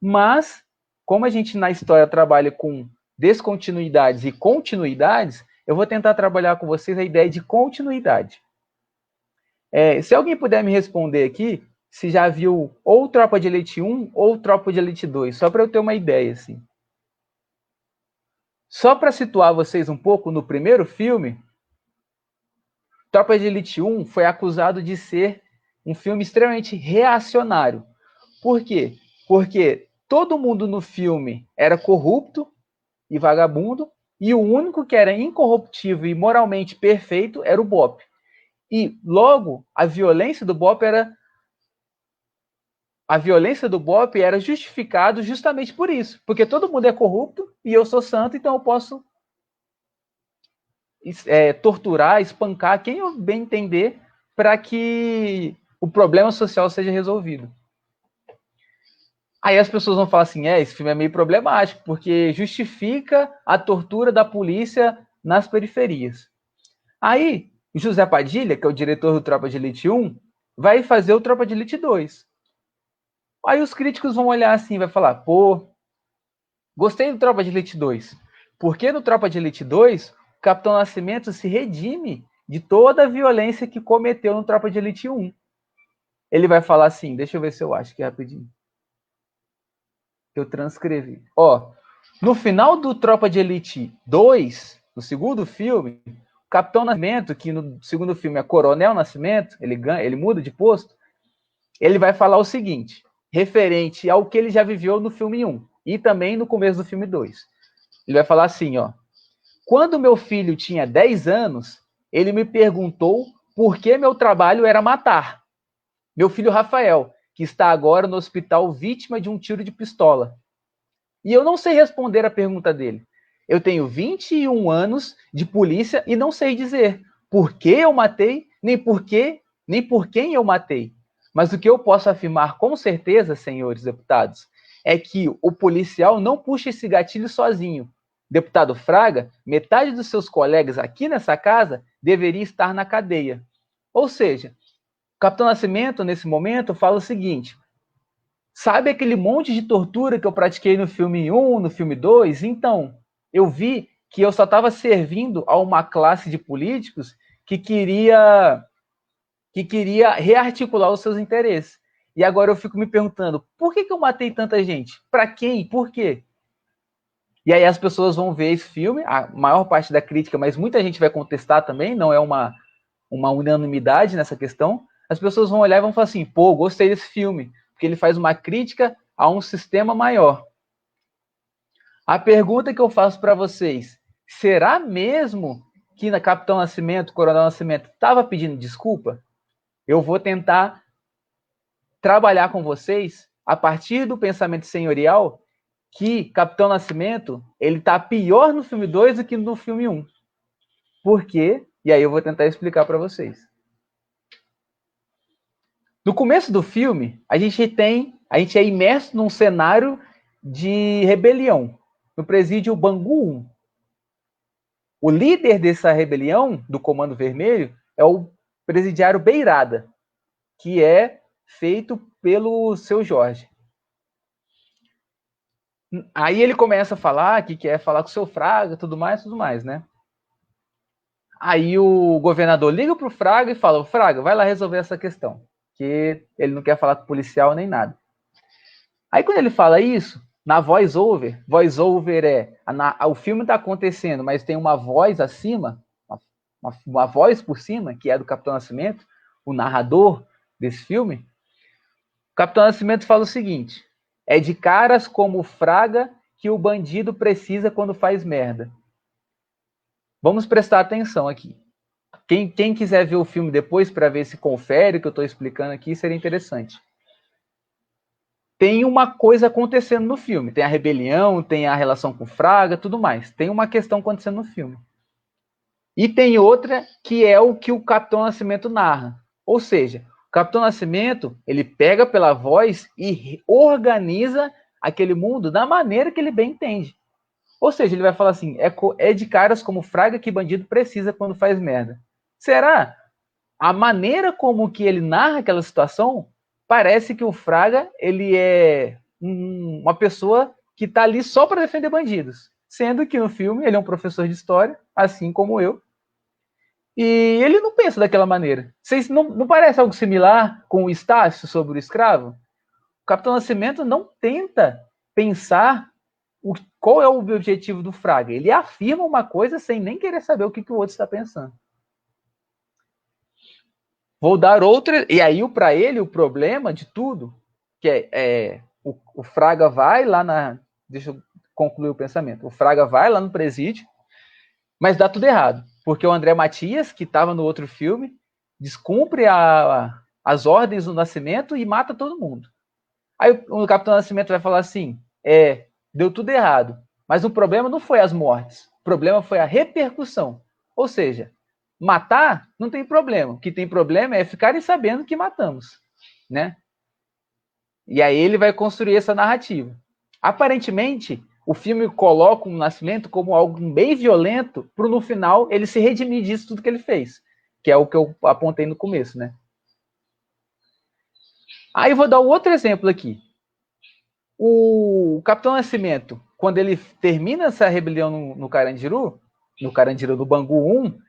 Mas, como a gente na história trabalha com descontinuidades e continuidades, eu vou tentar trabalhar com vocês a ideia de continuidade. Se alguém puder me responder aqui, se já viu ou Tropa de Elite 1 ou Tropa de Elite 2, só para eu ter uma ideia, assim. Só para situar vocês um pouco, no primeiro filme, Tropa de Elite 1 foi acusado de ser um filme extremamente reacionário. Por quê? Porque todo mundo no filme era corrupto e vagabundo, e o único que era incorruptível e moralmente perfeito era o Bop. E logo a violência do Bop era justificada justamente por isso, porque todo mundo é corrupto e eu sou santo, então eu posso torturar, espancar quem eu bem entender para que o problema social seja resolvido. Aí as pessoas vão falar assim, esse filme é meio problemático, porque justifica a tortura da polícia nas periferias. Aí, o José Padilha, que é o diretor do Tropa de Elite 1, vai fazer o Tropa de Elite 2. Aí os críticos vão olhar assim, vai falar, pô, gostei do Tropa de Elite 2. Porque no Tropa de Elite 2, o Capitão Nascimento se redime de toda a violência que cometeu no Tropa de Elite 1. Ele vai falar assim, deixa eu ver se eu acho aqui rapidinho. Eu transcrevi. No final do Tropa de Elite 2, no segundo filme, o Capitão Nascimento, que no segundo filme é Coronel Nascimento, ele muda de posto, ele vai falar o seguinte, referente ao que ele já viveu no filme 1 e também no começo do filme 2. Ele vai falar assim, quando meu filho tinha 10 anos, ele me perguntou por que meu trabalho era matar. Meu filho Rafael, que está agora no hospital vítima de um tiro de pistola. E eu não sei responder a pergunta dele. Eu tenho 21 anos de polícia e não sei dizer por que eu matei, nem por quem eu matei. Mas o que eu posso afirmar com certeza, senhores deputados, é que o policial não puxa esse gatilho sozinho. Deputado Fraga, metade dos seus colegas aqui nessa casa deveria estar na cadeia. Ou seja, o Capitão Nascimento, nesse momento, fala o seguinte, sabe aquele monte de tortura que eu pratiquei no filme 1, no filme 2? Então, eu vi que eu só estava servindo a uma classe de políticos que queria rearticular os seus interesses. E agora eu fico me perguntando, por que eu matei tanta gente? Para quem? Por quê? E aí as pessoas vão ver esse filme, a maior parte da crítica, mas muita gente vai contestar também, não é uma unanimidade nessa questão. As pessoas vão olhar e vão falar assim, pô, gostei desse filme, porque ele faz uma crítica a um sistema maior. A pergunta que eu faço para vocês, será mesmo que na Capitão Nascimento, Coronel Nascimento, estava pedindo desculpa? Eu vou tentar trabalhar com vocês a partir do pensamento senhorial que Capitão Nascimento ele está pior no filme 2 do que no filme 1. Por quê? E aí eu vou tentar explicar para vocês. No começo do filme, a gente é imerso num cenário de rebelião, no presídio Bangu 1. O líder dessa rebelião, do Comando Vermelho, é o presidiário Beirada, que é feito pelo Seu Jorge. Aí ele começa a falar que quer falar com o Seu Fraga, tudo mais, né? Aí o governador liga pro Fraga e fala, Fraga, vai lá resolver essa questão, que ele não quer falar com o policial nem nada. Aí quando ele fala isso, na voice-over o filme está acontecendo, mas tem uma voz acima, uma voz por cima, que é do Capitão Nascimento, o narrador desse filme. O Capitão Nascimento fala o seguinte, é de caras como o Fraga que o bandido precisa quando faz merda. Vamos prestar atenção aqui. Quem quiser ver o filme depois para ver se confere o que eu estou explicando aqui, seria interessante. Tem uma coisa acontecendo no filme. Tem a rebelião, tem a relação com o Fraga, tudo mais. Tem uma questão acontecendo no filme. E tem outra que é o que o Capitão Nascimento narra. Ou seja, o Capitão Nascimento, ele pega pela voz e organiza aquele mundo da maneira que ele bem entende. Ou seja, ele vai falar assim, é de caras como Fraga que bandido precisa quando faz merda. Será? A maneira como que ele narra aquela situação, parece que o Fraga ele é uma pessoa que está ali só para defender bandidos. Sendo que no filme ele é um professor de história, assim como eu. E ele não pensa daquela maneira. Vocês não parece algo similar com o Estácio sobre o escravo? O Capitão Nascimento não tenta pensar qual é o objetivo do Fraga. Ele afirma uma coisa sem nem querer saber o que o outro está pensando. Vou dar outra, e aí para ele o problema de tudo, que o Fraga vai lá deixa eu concluir o pensamento, o Fraga vai lá no presídio, Mas dá tudo errado, porque o André Matias, que estava no outro filme, descumpre as ordens do Nascimento e mata todo mundo. Aí o Capitão Nascimento vai falar assim, deu tudo errado, mas o problema não foi as mortes, o problema foi a repercussão. Ou seja, matar não tem problema, o que tem problema é ficarem sabendo que matamos, né? E aí ele vai construir essa narrativa. Aparentemente, o filme coloca o Nascimento como algo bem violento, para no final ele se redimir disso tudo que ele fez, que é o que eu apontei no começo, né? Aí eu vou dar um outro exemplo aqui. O Capitão Nascimento, quando ele termina essa rebelião no Carandiru do Bangu 1,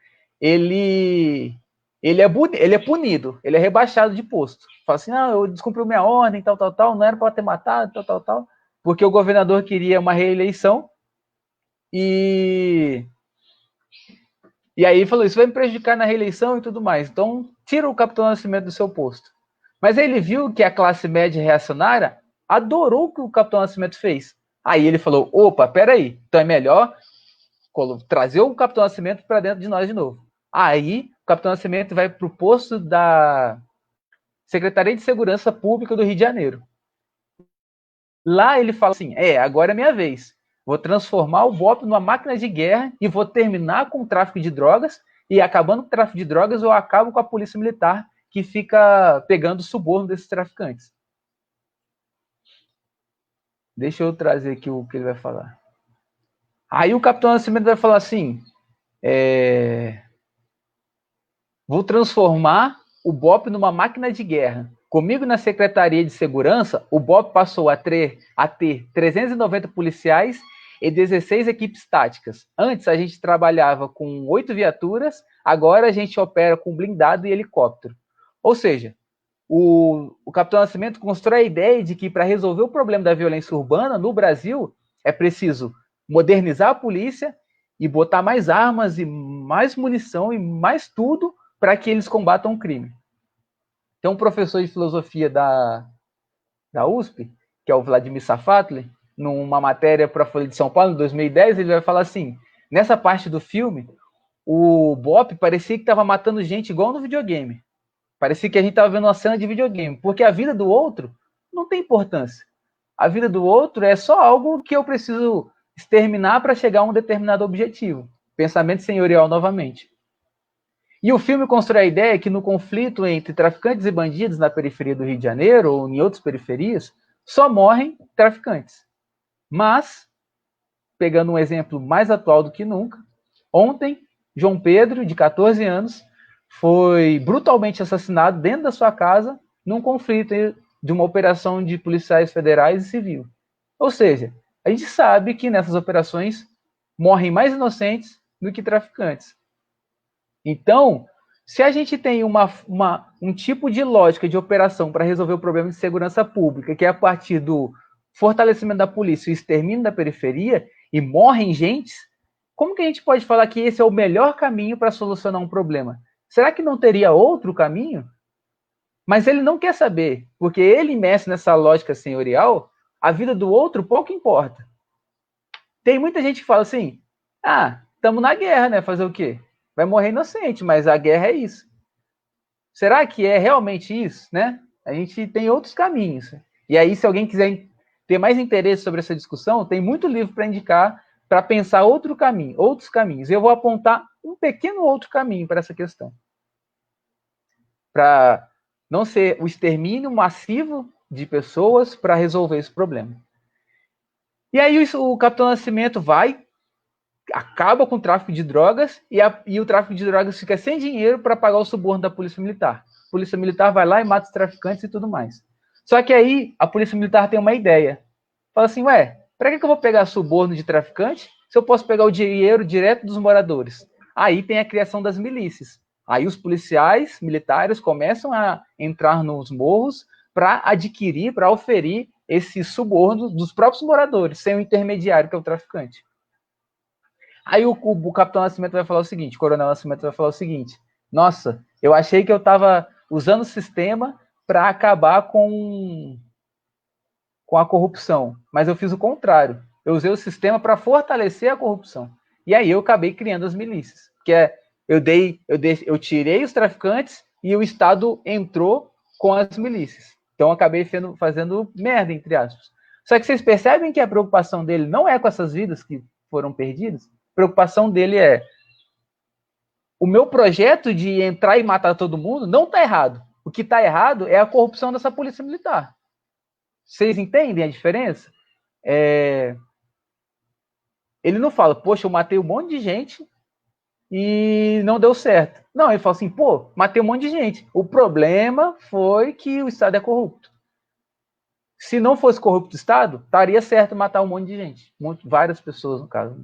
ele é punido, ele é rebaixado de posto. Fala assim, não, eu descumpri minha ordem, tal, não era para ter matado, tal, porque o governador queria uma reeleição e aí ele falou, isso vai me prejudicar na reeleição e tudo mais, então tira o Capitão Nascimento do seu posto. Mas aí ele viu que a classe média reacionária adorou o que o Capitão Nascimento fez. Aí ele falou, opa, peraí, então é melhor trazer o Capitão Nascimento para dentro de nós de novo. Aí o Capitão Nascimento vai para o posto da Secretaria de Segurança Pública do Rio de Janeiro. Lá ele fala assim, agora é minha vez. Vou transformar o BOPE numa máquina de guerra e vou terminar com o tráfico de drogas, e acabando com o tráfico de drogas, eu acabo com a polícia militar que fica pegando o suborno desses traficantes. Deixa eu trazer aqui o que ele vai falar. Aí o Capitão Nascimento vai falar assim, vou transformar o BOPE numa máquina de guerra. Comigo na Secretaria de Segurança, o BOPE passou a ter 390 policiais e 16 equipes táticas. Antes a gente trabalhava com 8 viaturas, agora a gente opera com blindado e helicóptero. Ou seja, o Capitão Nascimento constrói a ideia de que para resolver o problema da violência urbana no Brasil é preciso modernizar a polícia e botar mais armas e mais munição e mais tudo para que eles combatam o crime. Tem um professor de filosofia da USP, que é o Vladimir Safatli, numa matéria para a Folha de São Paulo, em 2010, ele vai falar assim, nessa parte do filme, o BOPE parecia que estava matando gente igual no videogame. Parecia que a gente estava vendo uma cena de videogame, porque a vida do outro não tem importância. A vida do outro é só algo que eu preciso exterminar para chegar a um determinado objetivo. Pensamento senhorial novamente. E o filme constrói a ideia que no conflito entre traficantes e bandidos na periferia do Rio de Janeiro ou em outras periferias, só morrem traficantes. Mas, pegando um exemplo mais atual do que nunca, ontem, João Pedro, de 14 anos, foi brutalmente assassinado dentro da sua casa num conflito de uma operação de policiais federais e civil. Ou seja, a gente sabe que nessas operações morrem mais inocentes do que traficantes. Então, se a gente tem um tipo de lógica de operação para resolver o problema de segurança pública, que é a partir do fortalecimento da polícia e extermínio da periferia, e morrem gente, como que a gente pode falar que esse é o melhor caminho para solucionar um problema? Será que não teria outro caminho? Mas ele não quer saber, porque ele imerso nessa lógica senhorial, a vida do outro pouco importa. Tem muita gente que fala assim, estamos na guerra, né? Fazer o quê? Vai morrer inocente, mas a guerra é isso. Será que é realmente isso, né? A gente tem outros caminhos. E aí, se alguém quiser ter mais interesse sobre essa discussão, tem muito livro para indicar para pensar outros caminhos. Eu vou apontar um pequeno outro caminho para essa questão. Para não ser o extermínio massivo de pessoas para resolver esse problema. E aí o Capitão Nascimento acaba com o tráfico de drogas e o tráfico de drogas fica sem dinheiro para pagar o suborno da Polícia Militar. A Polícia Militar vai lá e mata os traficantes e tudo mais. Só que aí a Polícia Militar tem uma ideia. Fala assim, para que eu vou pegar suborno de traficante se eu posso pegar o dinheiro direto dos moradores? Aí tem a criação das milícias. Aí os policiais militares começam a entrar nos morros para adquirir, para oferir esse suborno dos próprios moradores, sem o intermediário, que é o traficante. Aí o Capitão Nascimento vai falar o seguinte, o Coronel Nascimento vai falar o seguinte, nossa, eu achei que eu estava usando o sistema para acabar com a corrupção, mas eu fiz o contrário. Eu usei o sistema para fortalecer a corrupção. E aí eu acabei criando as milícias, que é eu tirei os traficantes e o Estado entrou com as milícias. Então eu acabei fazendo merda, entre aspas. Só que vocês percebem que a preocupação dele não é com essas vidas que foram perdidas? A preocupação dele é: o meu projeto de entrar e matar todo mundo não está errado. O que está errado é a corrupção dessa polícia militar. Vocês entendem a diferença? Ele não fala, poxa, eu matei um monte de gente e não deu certo. Não, ele fala assim, pô, matei um monte de gente. O problema foi que o Estado é corrupto. Se não fosse corrupto o Estado, estaria certo matar um monte de gente. Várias pessoas, no caso.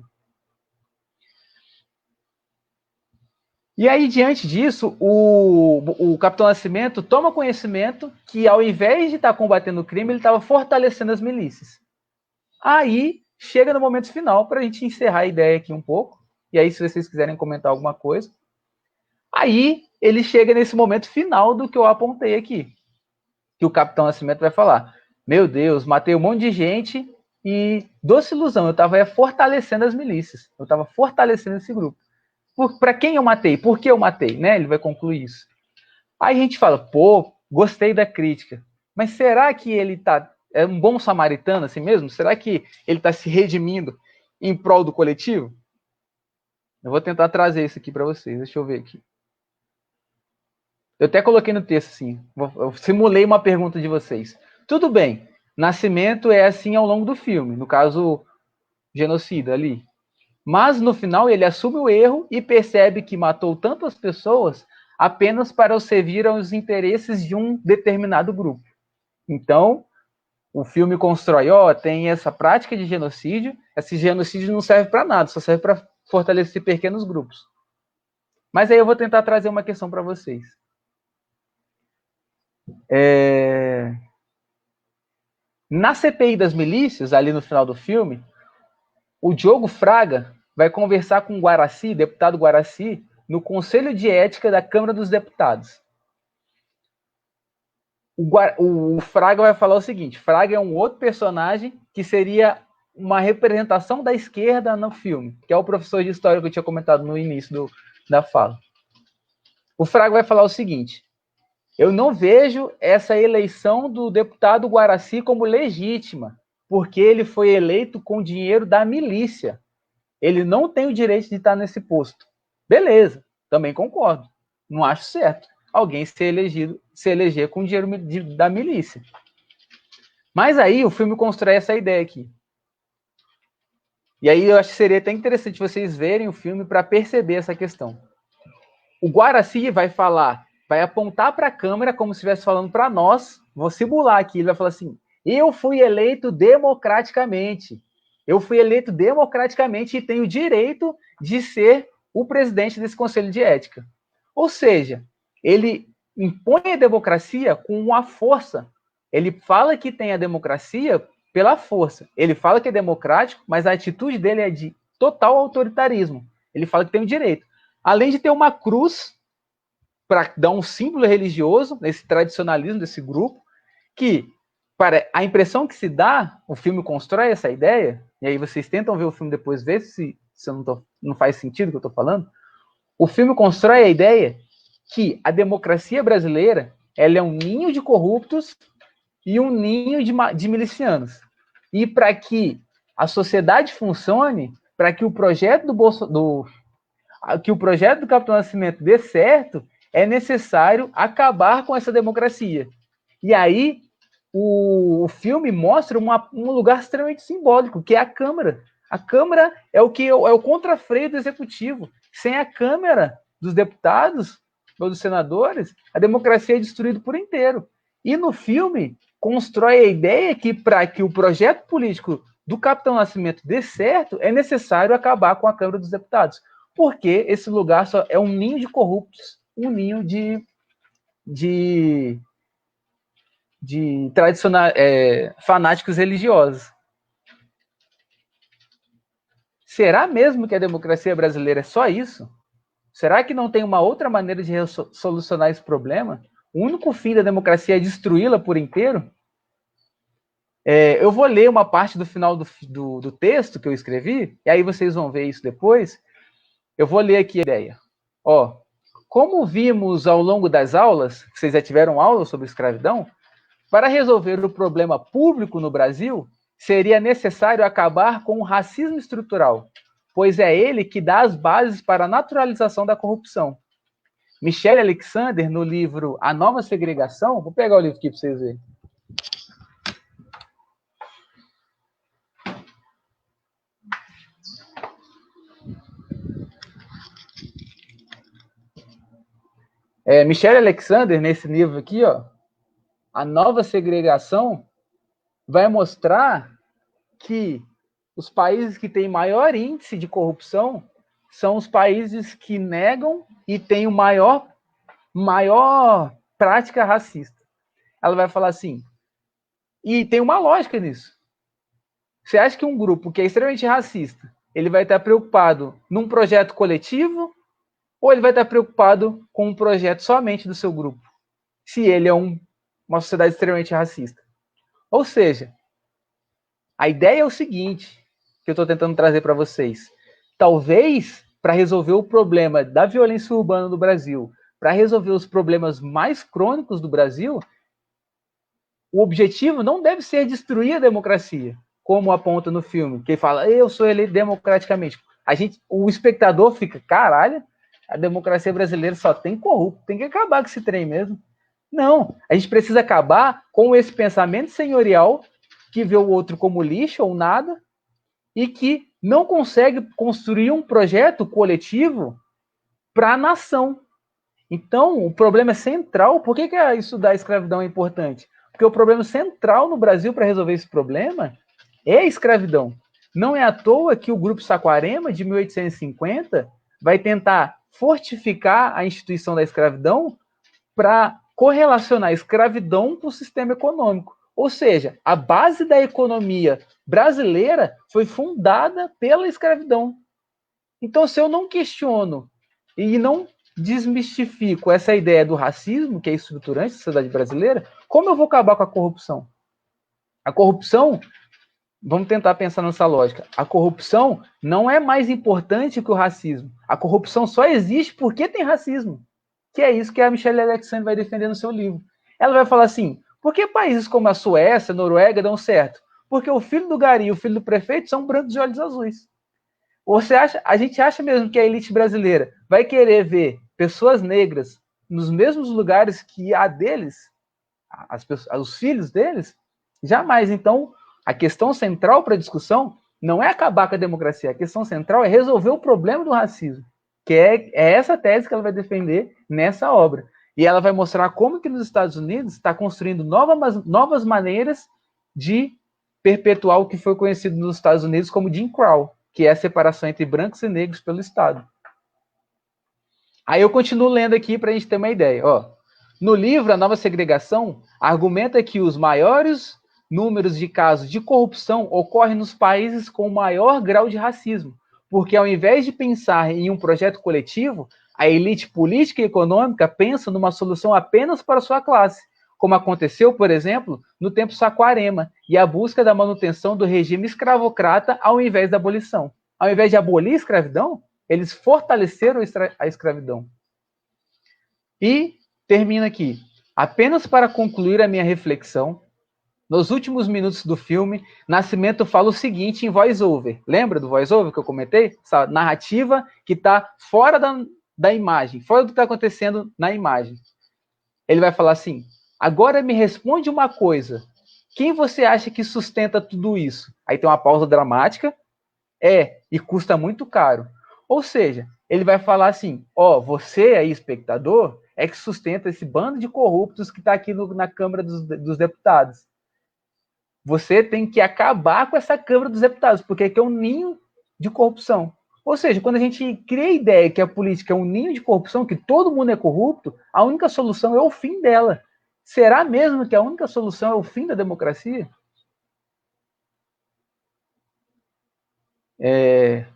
E aí, diante disso, o Capitão Nascimento toma conhecimento que, ao invés de estar combatendo o crime, ele estava fortalecendo as milícias. Aí, chega no momento final, para a gente encerrar a ideia aqui um pouco. E aí, se vocês quiserem comentar alguma coisa. Aí, ele chega nesse momento final do que eu apontei aqui. Que o Capitão Nascimento vai falar: meu Deus, matei um monte de gente e, doce ilusão, eu estava fortalecendo as milícias. Eu estava fortalecendo esse grupo. Para quem eu matei? Por que eu matei? Né? Ele vai concluir isso. Aí a gente fala, pô, gostei da crítica. Mas será que ele é um bom samaritano assim mesmo? Será que ele está se redimindo em prol do coletivo? Eu vou tentar trazer isso aqui para vocês. Deixa eu ver aqui. Eu até coloquei no texto assim. Eu simulei uma pergunta de vocês. Tudo bem, Nascimento é assim ao longo do filme. No caso, genocida ali. Mas, no final, ele assume o erro e percebe que matou tantas pessoas apenas para servir aos interesses de um determinado grupo. Então, o filme constrói, tem essa prática de genocídio, esse genocídio não serve para nada, só serve para fortalecer pequenos grupos. Mas aí eu vou tentar trazer uma questão para vocês. Na CPI das milícias, ali no final do filme, o Diogo Fraga vai conversar com o Guaraci, deputado Guaraci, no Conselho de Ética da Câmara dos Deputados. O Fraga vai falar o seguinte: Fraga é um outro personagem que seria uma representação da esquerda no filme, que é o professor de história que eu tinha comentado no início da fala. O Fraga vai falar o seguinte: eu não vejo essa eleição do deputado Guaraci como legítima, porque ele foi eleito com dinheiro da milícia. Ele não tem o direito de estar nesse posto. Beleza, também concordo. Não acho certo alguém se eleger com dinheiro da milícia. Mas aí o filme constrói essa ideia aqui. E aí eu acho que seria até interessante vocês verem o filme para perceber essa questão. O Guaraci vai apontar para a câmera como se estivesse falando para nós. Vou simular aqui, ele vai falar assim: eu fui eleito democraticamente. Eu fui eleito democraticamente e tenho o direito de ser o presidente desse Conselho de Ética. Ou seja, ele impõe a democracia com a força. Ele fala que tem a democracia pela força. Ele fala que é democrático, mas a atitude dele é de total autoritarismo. Ele fala que tem o direito. Além de ter uma cruz para dar um símbolo religioso nesse tradicionalismo desse grupo, que para a impressão que se dá, o filme constrói essa ideia, e aí vocês tentam ver o filme depois, ver se não faz sentido o que eu estou falando. O filme constrói a ideia que a democracia brasileira ela é um ninho de corruptos e um ninho de milicianos. E para que a sociedade funcione, para que o projeto do Capitão Nascimento dê certo, é necessário acabar com essa democracia. E aí o filme mostra um lugar extremamente simbólico, que é a Câmara. A Câmara é o contrafreio do Executivo. Sem a Câmara dos deputados ou dos senadores, a democracia é destruída por inteiro. E no filme constrói a ideia que para que o projeto político do Capitão Nascimento dê certo, é necessário acabar com a Câmara dos Deputados. Porque esse lugar só é um ninho de corruptos, um ninho de tradicionais fanáticos religiosos. Será mesmo que a democracia brasileira é só isso? Será que não tem uma outra maneira de solucionar esse problema? O único fim da democracia é destruí-la por inteiro? Eu vou ler uma parte do final do texto que eu escrevi, e aí vocês vão ver isso depois. Eu vou ler aqui a ideia. Ó, como vimos ao longo das aulas, vocês já tiveram aula sobre escravidão, para resolver o problema público no Brasil, seria necessário acabar com o racismo estrutural, pois é ele que dá as bases para a naturalização da corrupção. Michele Alexander, no livro A Nova Segregação, vou pegar o livro aqui para vocês verem. Michele Alexander, nesse livro aqui, ó, A Nova Segregação, vai mostrar que os países que têm maior índice de corrupção são os países que negam e têm o maior prática racista. Ela vai falar assim, e tem uma lógica nisso. Você acha que um grupo que é extremamente racista, ele vai estar preocupado num projeto coletivo ou ele vai estar preocupado com um projeto somente do seu grupo, se ele é uma sociedade extremamente racista? Ou seja, a ideia é o seguinte, que eu estou tentando trazer para vocês. Talvez, para resolver o problema da violência urbana no Brasil, para resolver os problemas mais crônicos do Brasil, o objetivo não deve ser destruir a democracia, como aponta no filme, que fala, eu sou eleito democraticamente. O espectador fica, caralho, a democracia brasileira só tem corrupto, tem que acabar com esse trem mesmo. Não, a gente precisa acabar com esse pensamento senhorial que vê o outro como lixo ou nada e que não consegue construir um projeto coletivo para a nação. Então, o problema central, por que estudar a escravidão é importante? Porque o problema central no Brasil para resolver esse problema é a escravidão. Não é à toa que o Grupo Saquarema, de 1850, vai tentar fortificar a instituição da escravidão para correlacionar a escravidão com o sistema econômico. Ou seja, a base da economia brasileira foi fundada pela escravidão. Então, se eu não questiono e não desmistifico essa ideia do racismo, que é estruturante da sociedade brasileira, como eu vou acabar com a corrupção? A corrupção, vamos tentar pensar nessa lógica, a corrupção não é mais importante que o racismo. A corrupção só existe porque tem racismo. Que é isso que a Michele Alexander vai defender no seu livro. Ela vai falar assim, por que países como a Suécia, a Noruega dão certo? Porque o filho do gari e o filho do prefeito são brancos de olhos azuis. A gente acha mesmo que a elite brasileira vai querer ver pessoas negras nos mesmos lugares que a deles, os filhos deles? Jamais. Então, a questão central para a discussão não é acabar com a democracia, a questão central é resolver o problema do racismo, que é essa tese que ela vai defender nessa obra. E ela vai mostrar como que nos Estados Unidos está construindo novas maneiras de perpetuar o que foi conhecido nos Estados Unidos como Jim Crow, que é a separação entre brancos e negros pelo Estado. Aí eu continuo lendo aqui para a gente ter uma ideia. Ó, no livro A Nova Segregação, argumenta que os maiores números de casos de corrupção ocorrem nos países com maior grau de racismo, porque ao invés de pensar em um projeto coletivo, a elite política e econômica pensa numa solução apenas para sua classe, como aconteceu, por exemplo, no tempo Saquarema, e a busca da manutenção do regime escravocrata ao invés da abolição. Ao invés de abolir a escravidão, eles fortaleceram a escravidão. E termina aqui. Apenas para concluir a minha reflexão, nos últimos minutos do filme, Nascimento fala o seguinte em voice-over. Lembra do voice-over que eu comentei? Essa narrativa que está fora da imagem, fora do que está acontecendo na imagem. Ele vai falar assim, agora me responde uma coisa. Quem você acha que sustenta tudo isso? Aí tem uma pausa dramática. E custa muito caro. Ou seja, ele vai falar assim, você aí, espectador, é que sustenta esse bando de corruptos que está aqui na Câmara dos Deputados. Você tem que acabar com essa Câmara dos Deputados, porque aqui é um ninho de corrupção. Ou seja, quando a gente cria a ideia que a política é um ninho de corrupção, que todo mundo é corrupto, a única solução é o fim dela. Será mesmo que a única solução é o fim da democracia?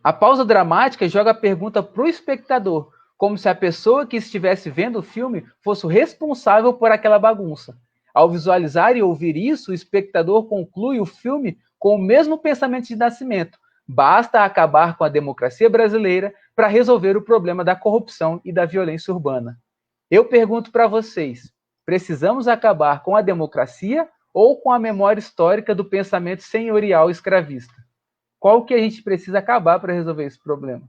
A pausa dramática joga a pergunta para o espectador, como se a pessoa que estivesse vendo o filme fosse o responsável por aquela bagunça. Ao visualizar e ouvir isso, o espectador conclui o filme com o mesmo pensamento de Nascimento. Basta acabar com a democracia brasileira para resolver o problema da corrupção e da violência urbana. Eu pergunto para vocês, precisamos acabar com a democracia ou com a memória histórica do pensamento senhorial escravista? Qual que a gente precisa acabar para resolver esse problema?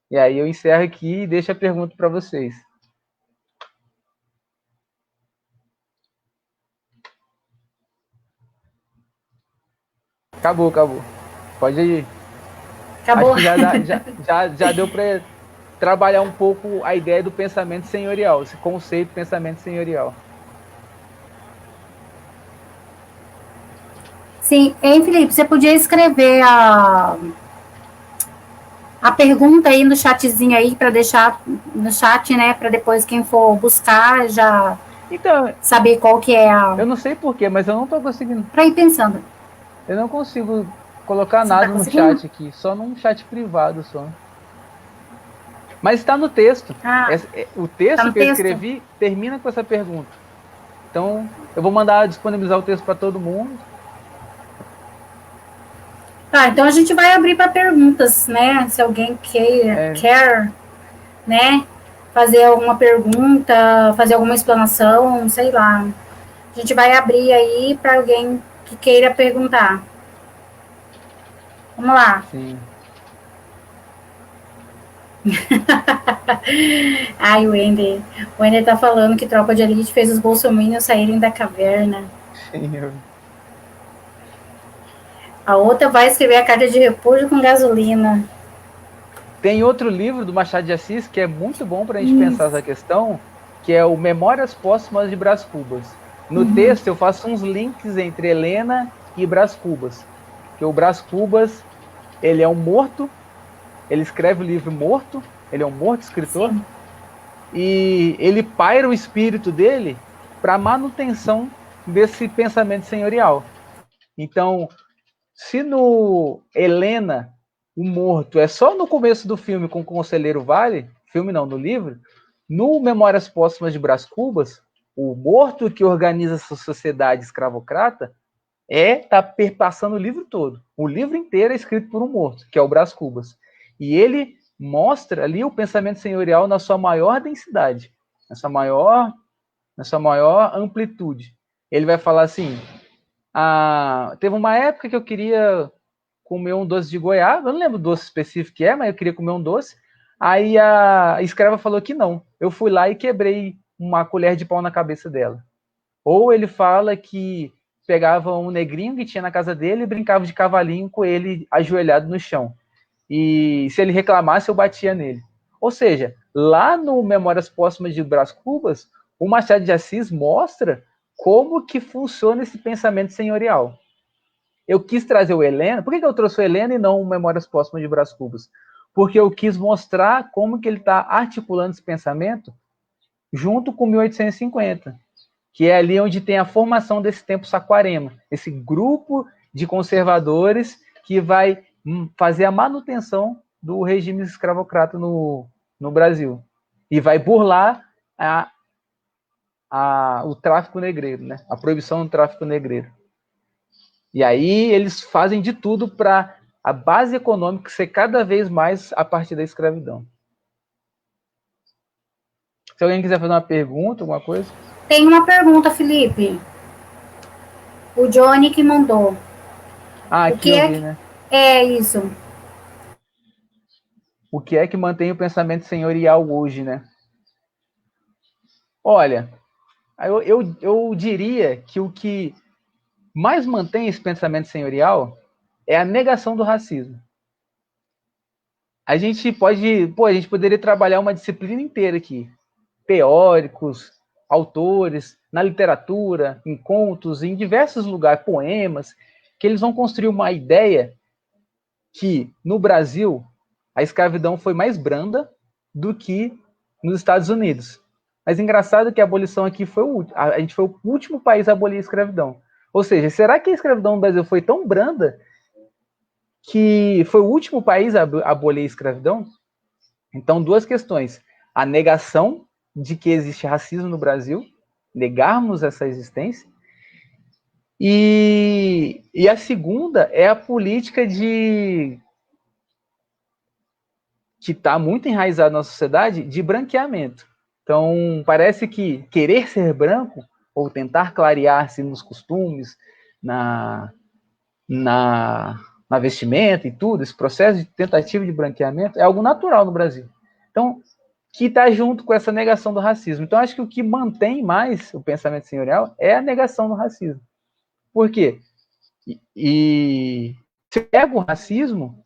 E aí eu encerro aqui e deixo a pergunta para vocês. Acabou. Pode ir. Acabou. Acho que já deu para trabalhar um pouco a ideia do pensamento senhorial, esse conceito de pensamento senhorial. Sim, hein, Felipe, você podia escrever a pergunta aí no chatzinho aí, para deixar no chat, né, para depois quem for buscar já então, saber qual que é a... Eu não sei porquê, mas eu não estou conseguindo. Para ir pensando. Eu não consigo colocar Você nada tá no chat aqui, só num chat privado só. Mas está no texto. O texto tá no que eu texto? escrevi termina com essa pergunta. Então, eu vou mandar disponibilizar o texto para todo mundo. Tá, então a gente vai abrir para perguntas, né? Se alguém quer, né, fazer alguma pergunta, fazer alguma explanação, sei lá. A gente vai abrir aí para alguém que queira perguntar. Vamos lá. Sim. Ai, o Wender tá falando que Tropa de Elite fez os bolsominions saírem da caverna. Sim, A outra vai escrever a carta de repúdio com gasolina. Tem outro livro do Machado de Assis que é muito bom para a gente pensar essa questão, que é o Memórias Póstumas de Brás Cubas. No texto eu faço uns links entre Helena e Brás Cubas. Porque o Brás Cubas, ele é um morto, ele escreve o livro morto, ele é um morto escritor, sim, e ele paira o espírito dele para a manutenção desse pensamento senhorial. Então, se no Helena, o morto é só no começo do filme com o Conselheiro Vale, filme não, no livro, no Memórias Póstumas de Brás Cubas, o morto que organiza essa sociedade escravocrata tá perpassando o livro todo. O livro inteiro é escrito por um morto, que é o Brás Cubas. E ele mostra ali o pensamento senhorial na sua maior densidade, na sua maior amplitude. Ele vai falar assim, teve uma época que eu queria comer um doce de goiaba, eu não lembro o doce específico que é, mas eu queria comer um doce. Aí a escrava falou que não. Eu fui lá e quebrei uma colher de pau na cabeça dela. Ou ele fala que pegava um negrinho que tinha na casa dele e brincava de cavalinho com ele ajoelhado no chão. E se ele reclamasse, eu batia nele. Ou seja, lá no Memórias Póstumas de Brás Cubas, o Machado de Assis mostra como que funciona esse pensamento senhorial. Eu quis trazer o Helena. Por que eu trouxe o Helena e não o Memórias Póstumas de Brás Cubas? Porque eu quis mostrar como que ele está articulando esse pensamento junto com 1850, que é ali onde tem a formação desse tempo Saquarema, esse grupo de conservadores que vai fazer a manutenção do regime escravocrata no Brasil. E vai burlar o tráfico negreiro, né? A proibição do tráfico negreiro. E aí eles fazem de tudo para a base econômica ser cada vez mais a partir da escravidão. Se alguém quiser fazer uma pergunta, alguma coisa. Tem uma pergunta, Felipe. O Johnny que mandou. Aqui eu vi, né? É isso. O que é que mantém o pensamento senhorial hoje, né? Olha, eu diria que o que mais mantém esse pensamento senhorial é a negação do racismo. A gente poderia trabalhar uma disciplina inteira aqui. Teóricos, autores, na literatura, em contos, em diversos lugares, poemas, que eles vão construir uma ideia que, no Brasil, a escravidão foi mais branda do que nos Estados Unidos. Mas engraçado que a abolição aqui a gente foi o último país a abolir a escravidão. Ou seja, será que a escravidão no Brasil foi tão branda que foi o último país a abolir a escravidão? Então, duas questões. A negação de que existe racismo no Brasil negarmos essa existência. E a segunda é a política que está muito enraizada na sociedade, de branqueamento. Então, parece que querer ser branco, ou tentar clarear-se nos costumes, na vestimenta e tudo, esse processo de tentativa de branqueamento é algo natural no Brasil. Então, que está junto com essa negação do racismo. Então, acho que o que mantém mais o pensamento senhorial é a negação do racismo. Por quê? E se eu nego o racismo,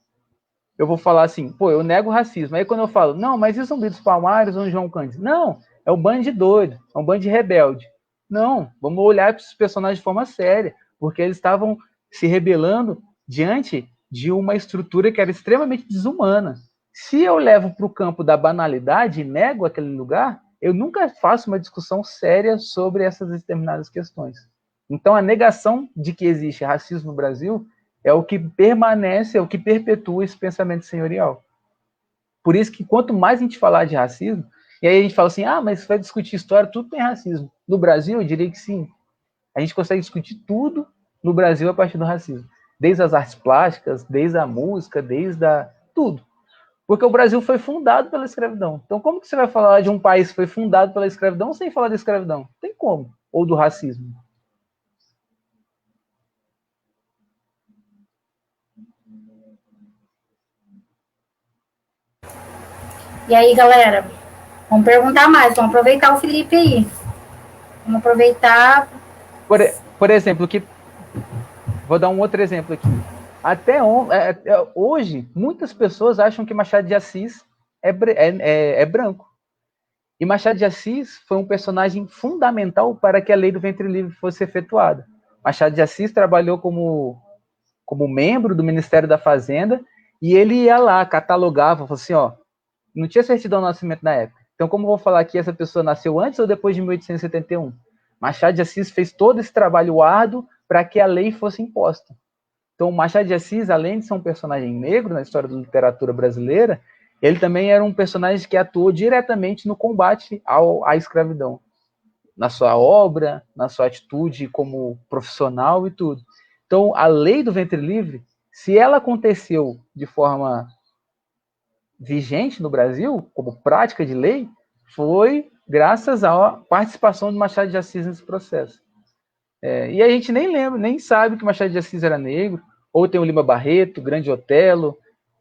eu vou falar assim, pô, eu nego o racismo. Aí quando eu falo, não, mas e o Zumbi dos Palmares ou o João Cândido? Não, é um bando de doido, é um bando de rebelde. Não, vamos olhar para esses personagens de forma séria, porque eles estavam se rebelando diante de uma estrutura que era extremamente desumana. Se eu levo para o campo da banalidade e nego aquele lugar, eu nunca faço uma discussão séria sobre essas determinadas questões. Então, a negação de que existe racismo no Brasil é o que permanece, é o que perpetua esse pensamento senhorial. Por isso que quanto mais a gente falar de racismo, e aí a gente fala assim, mas você vai discutir história, tudo tem racismo. No Brasil, eu diria que sim. A gente consegue discutir tudo no Brasil a partir do racismo. Desde as artes plásticas, desde a música, tudo. Porque o Brasil foi fundado pela escravidão. Então, como que você vai falar de um país que foi fundado pela escravidão sem falar da escravidão? Não tem como. Ou do racismo. E aí, galera, vamos perguntar mais, vamos aproveitar o Felipe aí. Vamos aproveitar. Por exemplo, vou dar um outro exemplo aqui. Até hoje, muitas pessoas acham que Machado de Assis é branco. E Machado de Assis foi um personagem fundamental para que a lei do ventre livre fosse efetuada. Machado de Assis trabalhou como membro do Ministério da Fazenda e ele ia lá, catalogava, falou assim, não tinha certidão de nascimento na época. Então, como eu vou falar que essa pessoa nasceu antes ou depois de 1871? Machado de Assis fez todo esse trabalho árduo para que a lei fosse imposta. Então, Machado de Assis, além de ser um personagem negro na história da literatura brasileira, ele também era um personagem que atuou diretamente no combate à escravidão, na sua obra, na sua atitude como profissional e tudo. Então, a lei do ventre livre, se ela aconteceu de forma vigente no Brasil, como prática de lei, foi graças à participação de Machado de Assis nesse processo. E a gente nem sabe que Machado de Assis era negro, ou tem o Lima Barreto, Grande Otelo,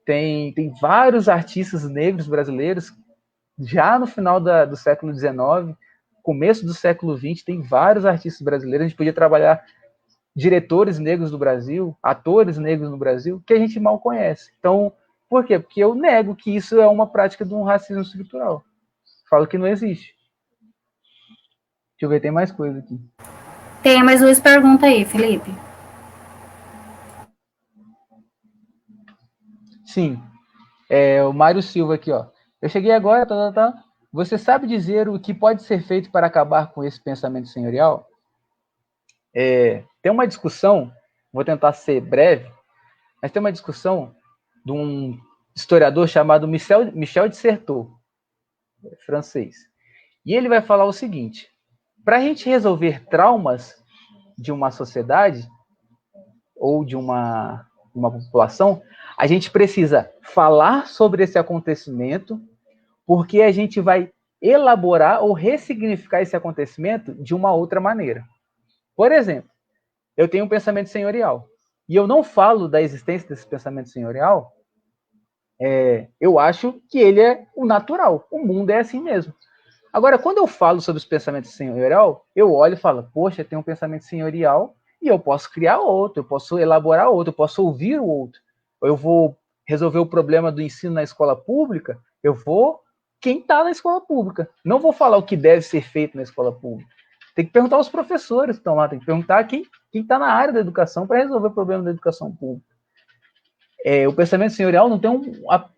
tem vários artistas negros brasileiros, já no final do século XIX, começo do século XX, tem vários artistas brasileiros, a gente podia trabalhar diretores negros do Brasil, atores negros no Brasil, que a gente mal conhece. Então, por quê? Porque eu nego que isso é uma prática de um racismo estrutural. Falo que não existe. Deixa eu ver, tem mais coisa aqui. Tem mais duas perguntas aí, Felipe. Sim. O Mário Silva aqui, ó. Eu cheguei agora, Você sabe dizer o que pode ser feito para acabar com esse pensamento senhorial? Tem uma discussão, vou tentar ser breve, mas tem uma discussão de um historiador chamado Michel de Certeau, francês. E ele vai falar o seguinte: para a gente resolver traumas de uma sociedade ou de uma população, a gente precisa falar sobre esse acontecimento, porque a gente vai elaborar ou ressignificar esse acontecimento de uma outra maneira. Por exemplo, eu tenho um pensamento senhorial, e eu não falo da existência desse pensamento senhorial, eu acho que ele é o natural, o mundo é assim mesmo. Agora, quando eu falo sobre os pensamentos senhorial, eu olho e falo, poxa, tem um pensamento senhorial e eu posso criar outro, eu posso elaborar outro, eu posso ouvir o outro. Eu vou resolver o problema do ensino na escola pública, eu vou quem está na escola pública. Não vou falar o que deve ser feito na escola pública. Tem que perguntar aos professores que estão lá, tem que perguntar quem está na área da educação para resolver o problema da educação pública. O pensamento senhorial não tem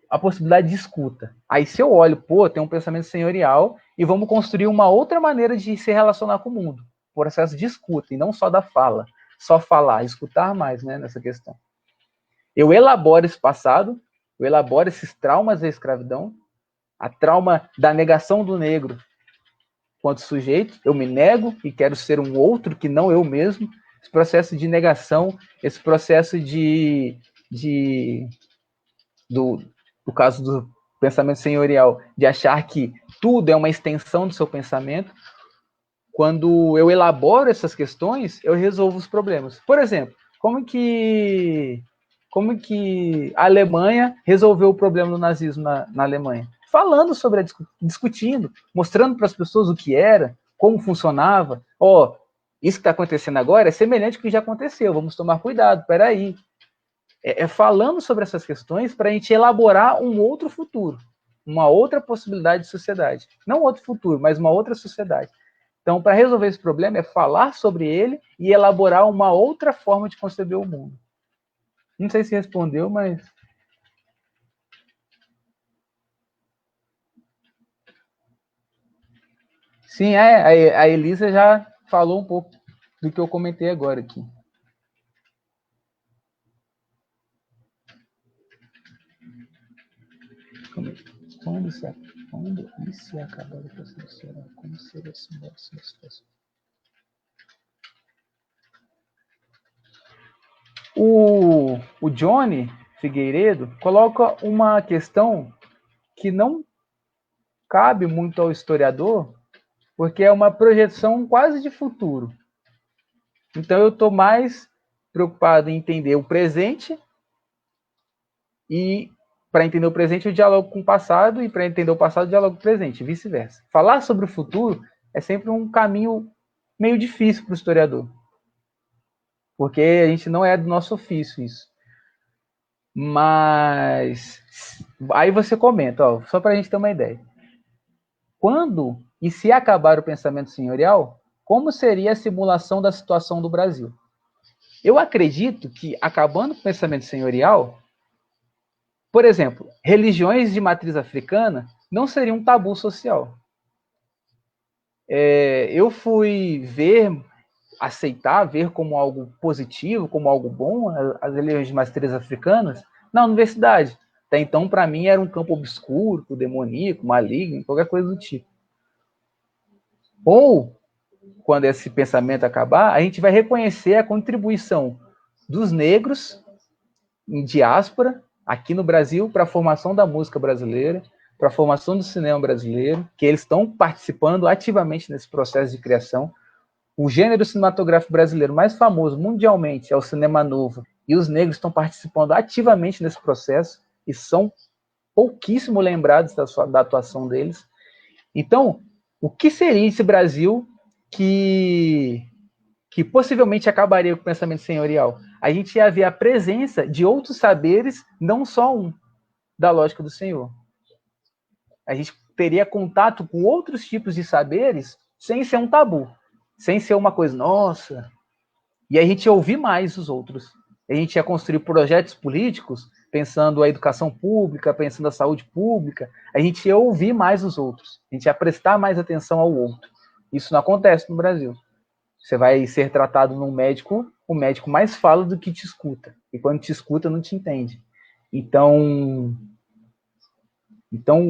a possibilidade de escuta. Aí se eu olho, tem um pensamento senhorial e vamos construir uma outra maneira de se relacionar com o mundo. Processo de escuta, e não só da fala. Só falar, escutar mais, né, nessa questão. Eu elaboro esse passado, eu elaboro esses traumas da escravidão, a trauma da negação do negro quanto sujeito, eu me nego e quero ser um outro que não eu mesmo. Esse processo de negação, esse processo do caso do pensamento senhorial, de achar que tudo é uma extensão do seu pensamento. Quando eu elaboro essas questões, eu resolvo os problemas. Por exemplo, como que a Alemanha resolveu o problema do nazismo na Alemanha? Falando sobre, discutindo, mostrando para as pessoas o que era, como funcionava. Isso que está acontecendo agora é semelhante ao que já aconteceu, vamos tomar cuidado, peraí. Falando sobre essas questões para a gente elaborar um outro futuro, uma outra possibilidade de sociedade. Não outro futuro, mas uma outra sociedade. Então, para resolver esse problema, é falar sobre ele e elaborar uma outra forma de conceber o mundo. Não sei se respondeu, mas... Sim, a Elisa já falou um pouco do que eu comentei agora aqui. Quando isso acabar o processo será, como será essa situação? O Johnny Figueiredo coloca uma questão que não cabe muito ao historiador, porque é uma projeção quase de futuro. Então eu estou mais preocupado em entender o presente, e para entender o presente eu dialogo com o passado, e para entender o passado eu dialogo com o presente, e vice-versa. Falar sobre o futuro é sempre um caminho meio difícil para o historiador, porque a gente não é do nosso ofício isso. Mas aí você comenta, só para a gente ter uma ideia. Quando e se acabar o pensamento senhorial, como seria a simulação da situação do Brasil? Eu acredito que, acabando o pensamento senhorial, por exemplo, religiões de matriz africana não seriam um tabu social. Eu fui aceitar, ver como algo positivo, como algo bom, as religiões de matriz africanas, na universidade. Até então, para mim, era um campo obscuro, demoníaco, maligno, qualquer coisa do tipo. Ou, quando esse pensamento acabar, a gente vai reconhecer a contribuição dos negros em diáspora, aqui no Brasil, para a formação da música brasileira, para a formação do cinema brasileiro, que eles estão participando ativamente nesse processo de criação. O gênero cinematográfico brasileiro mais famoso mundialmente é o cinema novo, e os negros estão participando ativamente nesse processo, e são pouquíssimo lembrados da atuação deles. Então, o que seria esse Brasil que possivelmente acabaria com o pensamento senhorial? A gente ia ver a presença de outros saberes, não só um, da lógica do Senhor. A gente teria contato com outros tipos de saberes sem ser um tabu, sem ser uma coisa, nossa. E a gente ia ouvir mais os outros. A gente ia construir projetos políticos, pensando a educação pública, pensando a saúde pública. A gente ia ouvir mais os outros. A gente ia prestar mais atenção ao outro. Isso não acontece no Brasil. Você vai ser tratado num médico, o médico mais fala do que te escuta. E quando te escuta, não te entende. Então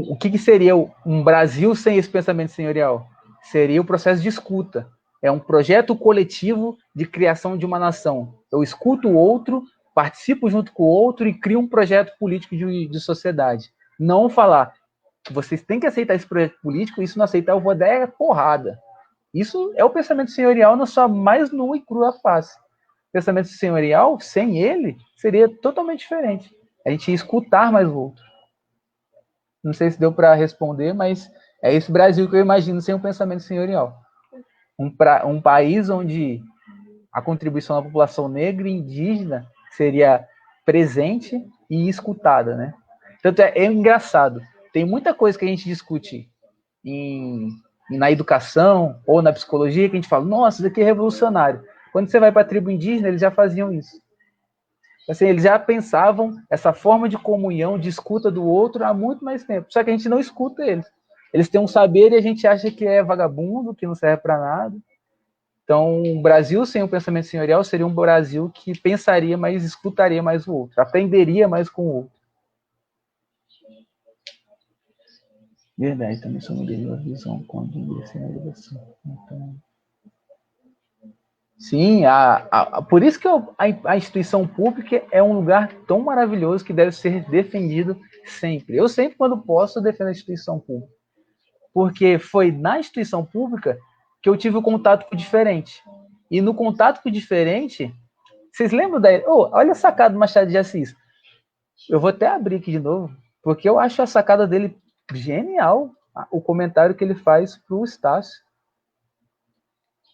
o que seria um Brasil sem esse pensamento senhorial? Seria o processo de escuta. É um projeto coletivo de criação de uma nação. Eu escuto o outro, participo junto com o outro e crio um projeto político de sociedade. Não falar, vocês têm que aceitar esse projeto político, e se não aceitar eu vou dar porrada. Isso é o pensamento senhorial na sua mais nua e crua face. O pensamento senhorial, sem ele, seria totalmente diferente. A gente ia escutar mais o outro. Não sei se deu para responder, mas é esse Brasil que eu imagino sem um pensamento senhorial. Um país onde a contribuição da população negra e indígena seria presente e escutada, né? Tanto é engraçado. Tem muita coisa que a gente discute na educação ou na psicologia que a gente fala, nossa, isso aqui é revolucionário. Quando você vai para a tribo indígena, eles já faziam isso. Assim, eles já pensavam essa forma de comunhão, de escuta do outro há muito mais tempo. Só que a gente não escuta eles. Eles têm um saber e a gente acha que é vagabundo, que não serve para nada. Então, o Brasil sem o pensamento senhorial seria um Brasil que pensaria mais, escutaria mais o outro, aprenderia mais com o outro. Verdade, também só mudei a visão quando ingressei na graduação. Então, sim, por isso que a instituição pública é um lugar tão maravilhoso que deve ser defendido sempre. Eu sempre, quando posso, defendo a instituição pública. Porque foi na instituição pública que eu tive o contato com o diferente. E no contato com o diferente, vocês lembram da... Oh, olha a sacada do Machado de Assis. Eu vou até abrir aqui de novo, porque eu acho a sacada dele genial, o comentário que ele faz para o Estácio.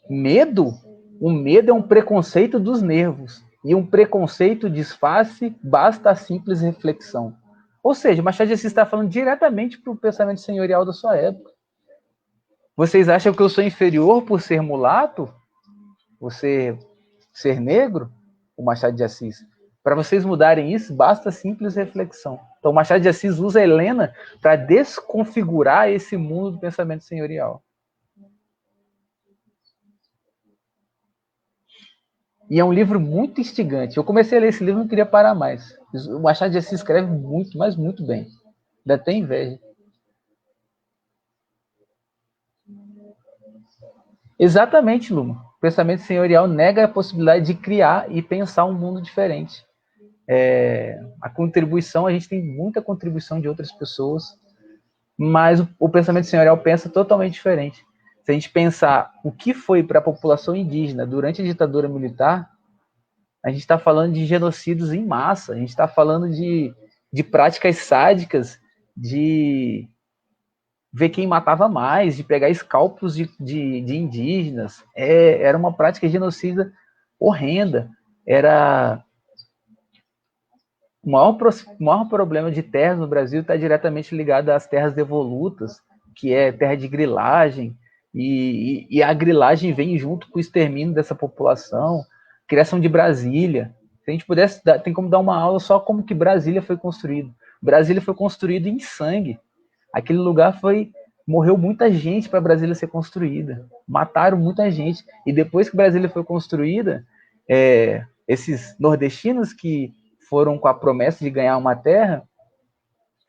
Medo? O medo é um preconceito dos nervos. E um preconceito disfarce, basta a simples reflexão. Ou seja, Machado de Assis está falando diretamente para o pensamento senhorial da sua época. Vocês acham que eu sou inferior por ser mulato? Por ser negro? O Machado de Assis. Para vocês mudarem isso, basta simples reflexão. Então, o Machado de Assis usa a Helena para desconfigurar esse mundo do pensamento senhorial. E é um livro muito instigante. Eu comecei a ler esse livro e não queria parar mais. O Machado de Assis escreve muito, mas muito bem. Ainda tem inveja. Exatamente, Luma. O pensamento senhorial nega a possibilidade de criar e pensar um mundo diferente. A contribuição, a gente tem muita contribuição de outras pessoas, mas o pensamento senhorial pensa totalmente diferente. Se a gente pensar o que foi para a população indígena durante a ditadura militar, a gente está falando de genocídios em massa, a gente está falando de práticas sádicas, de ver quem matava mais, de pegar escalpos de indígenas. Era uma prática genocida horrenda. Era o maior problema de terras no Brasil está diretamente ligado às terras devolutas, que é terra de grilagem, e a grilagem vem junto com o extermínio dessa população, criação de Brasília. Se a gente pudesse, tem como dar uma aula só como que Brasília foi construído. Brasília foi construído em sangue. Aquele lugar morreu muita gente para Brasília ser construída. Mataram muita gente. E depois que Brasília foi construída, esses nordestinos que foram com a promessa de ganhar uma terra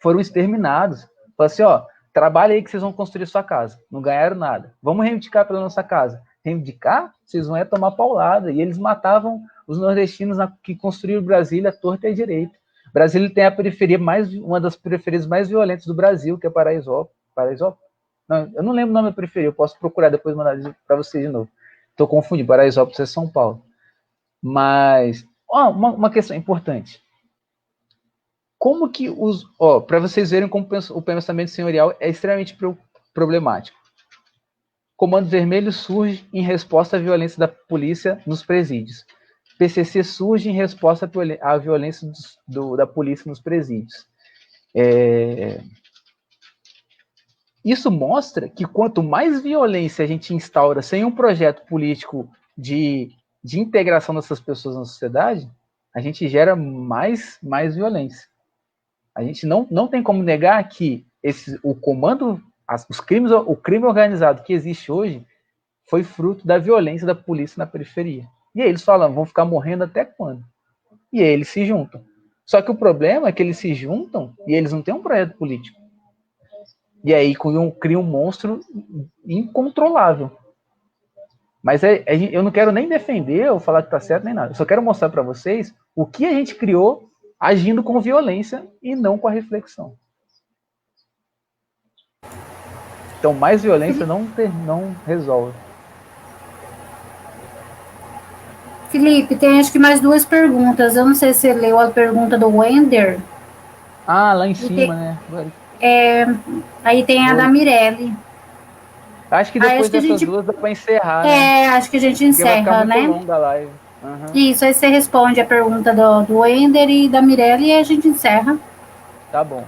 foram exterminados. Falaram assim, ó, trabalha aí que vocês vão construir sua casa. Não ganharam nada. Vamos reivindicar pela nossa casa. Reivindicar? Vocês vão tomar paulada. E eles matavam os nordestinos que construíram Brasília à torta e à direita. Brasília tem a periferia uma das periferias mais violentas do Brasil, que é Paraisópolis. Não, eu não lembro o nome da periferia, eu posso procurar depois mandar para vocês de novo. Estou confundindo, Paraisópolis é São Paulo. Mas, uma questão importante. Como que para vocês verem como o pensamento senhorial é extremamente problemático. Comando Vermelho surge em resposta à violência da polícia nos presídios. PCC surge em resposta à violência da polícia nos presídios. Isso mostra que quanto mais violência a gente instaura sem um projeto político de integração dessas pessoas na sociedade, a gente gera mais violência. A gente não tem como negar que o crime organizado que existe hoje foi fruto da violência da polícia na periferia. E aí eles falam, vão ficar morrendo até quando? E aí eles se juntam. Só que o problema é que eles se juntam e eles não têm um projeto político. E aí cria um monstro incontrolável. Mas eu não quero nem defender ou falar que está certo nem nada. Eu só quero mostrar para vocês o que a gente criou agindo com violência e não com a reflexão. Então, mais violência não resolve. Felipe, tem acho que mais duas perguntas. Eu não sei se você leu a pergunta do Wender. Lá em cima, né? Aí tem a da Mirelle. Acho que depois dessas duas dá para encerrar, né? Acho que a gente encerra, porque vai ficar muito né? longa a live. Uhum. Isso, aí você responde a pergunta do Wender e da Mirelle e a gente encerra. Tá bom.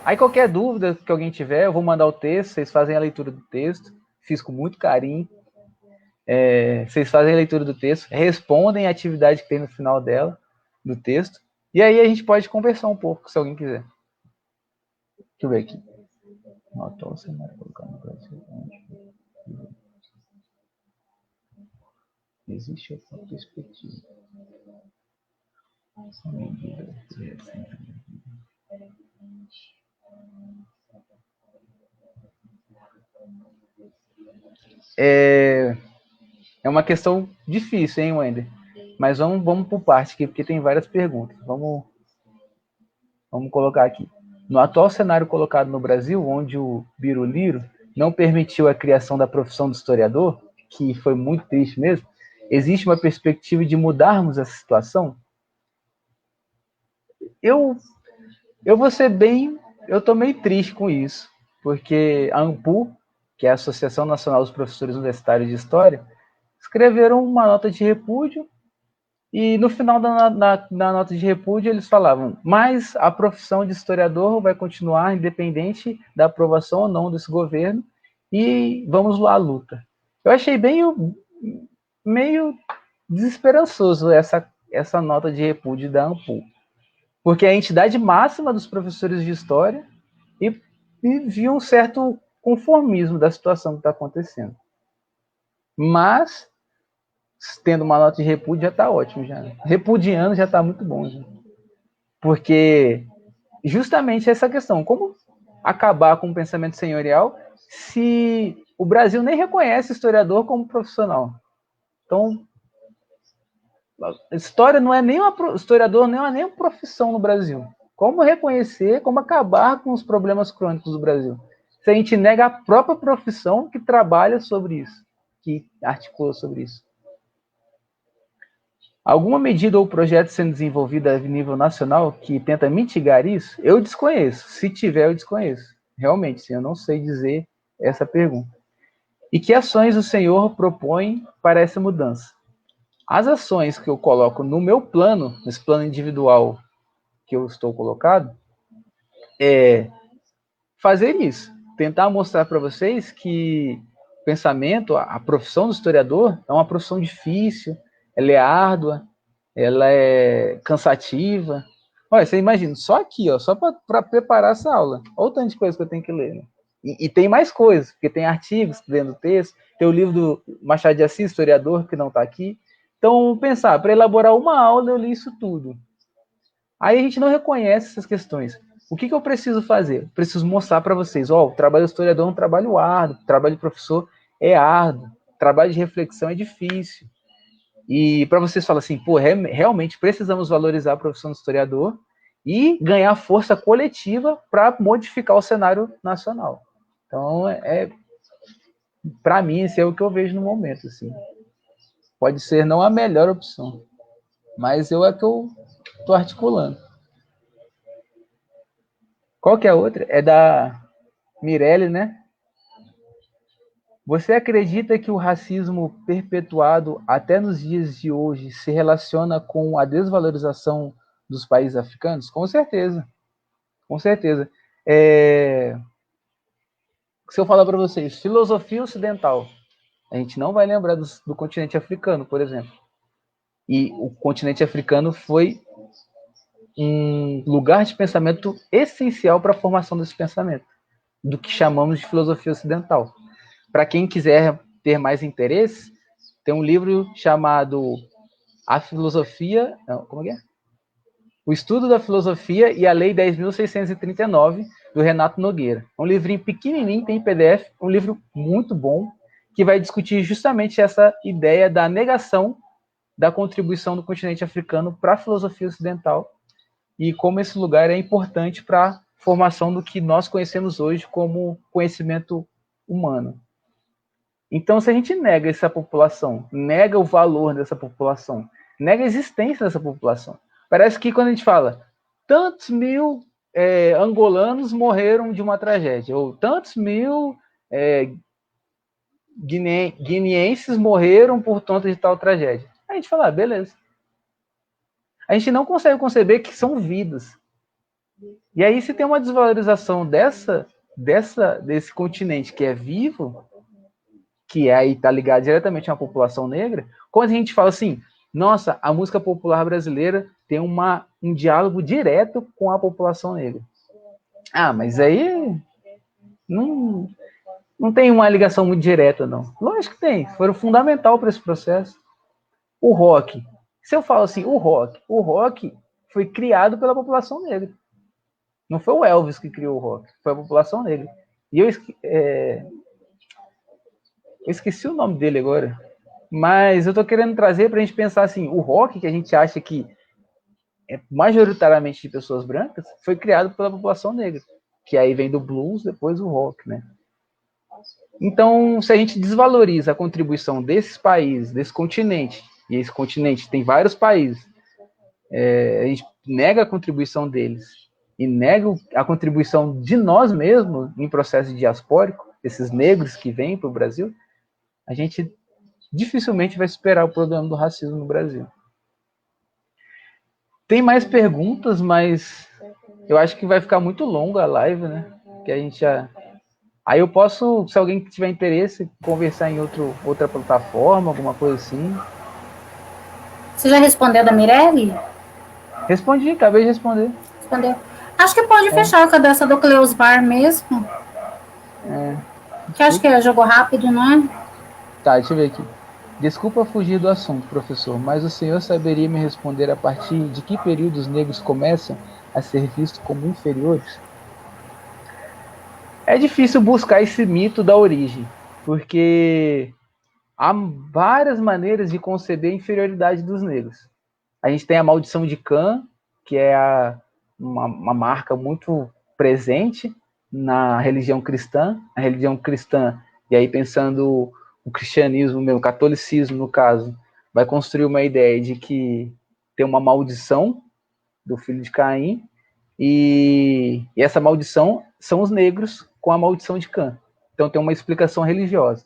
Aí qualquer dúvida que alguém tiver, eu vou mandar o texto, vocês fazem a leitura do texto, fiz com muito carinho. Vocês fazem a leitura do texto, respondem a atividade que tem no final dela, do texto, e aí a gente pode conversar um pouco, se alguém quiser. Deixa eu ver aqui. No atual cenário, colocar no Brasil. Existe outra perspectiva. É uma questão difícil, hein, Wender? Mas vamos por parte aqui, porque tem várias perguntas. Vamos colocar aqui. No atual cenário colocado no Brasil, onde o Biruliro não permitiu a criação da profissão do historiador, que foi muito triste mesmo, existe uma perspectiva de mudarmos essa situação? Eu vou ser bem... Eu estou meio triste com isso, porque a ANPU, que é a Associação Nacional dos Professores Universitários de História, escreveram uma nota de repúdio e no final da nota de repúdio eles falavam, mas a profissão de historiador vai continuar independente da aprovação ou não desse governo e vamos lá à luta. Eu achei meio desesperançoso essa nota de repúdio da ANPU, porque é a entidade máxima dos professores de história e viu um certo conformismo da situação que está acontecendo. Mas tendo uma nota de repúdio já está ótimo. Já. Repudiando já está muito bom. Já. Porque justamente essa questão, como acabar com o pensamento senhorial se o Brasil nem reconhece o historiador como profissional? Então, história não é nem historiador não é nem uma profissão no Brasil. Como reconhecer, como acabar com os problemas crônicos do Brasil? Se a gente nega a própria profissão que trabalha sobre isso, que articula sobre isso. Alguma medida ou projeto sendo desenvolvido a nível nacional que tenta mitigar isso? Eu desconheço. Se tiver, eu desconheço. Realmente, sim, eu não sei dizer essa pergunta. E que ações o senhor propõe para essa mudança? As ações que eu coloco no meu plano, nesse plano individual que eu estou colocado, é fazer isso. Tentar mostrar para vocês que o pensamento, a profissão do historiador é uma profissão difícil, ela é árdua, ela é cansativa. Olha, você imagina, só aqui, ó, só para preparar essa aula. Olha o tanto de coisa que eu tenho que ler. Né? E tem mais coisas, porque tem artigos dentro do texto, tem o livro do Machado de Assis, historiador, que não está aqui. Então, pensar, para elaborar uma aula, eu li isso tudo. Aí a gente não reconhece essas questões. O que eu preciso fazer? Preciso mostrar para vocês, ó, o trabalho do historiador é um trabalho árduo, o trabalho de professor é árduo, o trabalho de reflexão é difícil. E para vocês falarem assim, pô, realmente precisamos valorizar a profissão do historiador e ganhar força coletiva para modificar o cenário nacional. Então, para mim, esse é o que eu vejo no momento. Assim. Pode ser não a melhor opção, mas é que eu estou articulando. Qual que é a outra? É da Mirelle, né? Você acredita que o racismo perpetuado até nos dias de hoje se relaciona com a desvalorização dos países africanos? Com certeza. Com certeza. Se eu falar para vocês, filosofia ocidental, a gente não vai lembrar do continente africano, por exemplo. E o continente africano foi um lugar de pensamento essencial para a formação desse pensamento, do que chamamos de filosofia ocidental. Para quem quiser ter mais interesse, tem um livro chamado A Filosofia... Não, como é? O Estudo da Filosofia e a Lei 10.639, do Renato Nogueira. É um livrinho pequenininho, tem PDF, um livro muito bom, que vai discutir justamente essa ideia da negação da contribuição do continente africano para a filosofia ocidental e como esse lugar é importante para a formação do que nós conhecemos hoje como conhecimento humano. Então, se a gente nega essa população, nega o valor dessa população, nega a existência dessa população, parece que quando a gente fala tantos mil angolanos morreram de uma tragédia, ou tantos mil guineenses morreram por conta de tal tragédia. A gente fala, beleza. A gente não consegue conceber que são vidas. E aí, se tem uma desvalorização desse continente que é vivo, que aí está ligado diretamente a uma população negra, quando a gente fala assim, nossa, a música popular brasileira tem um diálogo direto com a população negra. Ah, mas aí não tem uma ligação muito direta, não. Lógico que tem, foi fundamental para esse processo. O rock, se eu falo assim, o rock foi criado pela população negra. Não foi o Elvis que criou o rock, foi a população negra. E Eu esqueci o nome dele agora. Mas eu tô querendo trazer pra gente pensar assim, o rock que a gente acha que é majoritariamente de pessoas brancas, foi criado pela população negra. Que aí vem do blues, depois o rock, né? Então, se a gente desvaloriza a contribuição desses países, desse continente, e esse continente tem vários países, a gente nega a contribuição deles e nega a contribuição de nós mesmos em processo diaspórico, esses negros que vêm para o Brasil, a gente dificilmente vai superar o problema do racismo no Brasil. Tem mais perguntas, mas eu acho que vai ficar muito longa a live, né? Que a gente já... Aí eu posso, se alguém tiver interesse, conversar em outra plataforma, alguma coisa assim. Você já respondeu da Mirelle? Respondi, acabei de responder. Respondeu. Acho que pode fechar com a dessa do Cleusmar mesmo. Que acho que jogou rápido, não é? Tá, deixa eu ver aqui. Desculpa fugir do assunto, professor, mas o senhor saberia me responder a partir de que período os negros começam a ser vistos como inferiores? É difícil buscar esse mito da origem, porque há várias maneiras de conceber a inferioridade dos negros. A gente tem a maldição de Cã, que é uma marca muito presente na religião cristã. A religião cristã, e aí pensando o cristianismo, o catolicismo no caso, vai construir uma ideia de que tem uma maldição do filho de Caim, e essa maldição são os negros com a maldição de Cã. Então tem uma explicação religiosa.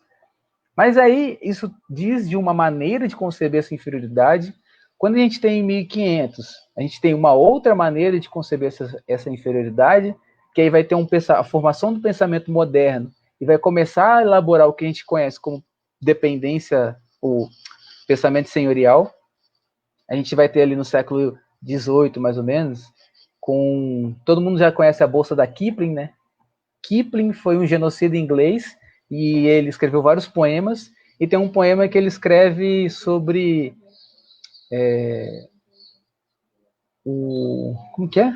Mas aí isso diz de uma maneira de conceber essa inferioridade. Quando a gente tem em 1500, a gente tem uma outra maneira de conceber essa inferioridade, que aí vai ter a formação do pensamento moderno e vai começar a elaborar o que a gente conhece como dependência, o pensamento senhorial. A gente vai ter ali no século XVIII, mais ou menos, todo mundo já conhece a bolsa da Kipling, né? Kipling foi um genocida inglês e ele escreveu vários poemas, e tem um poema que ele escreve sobre como que é?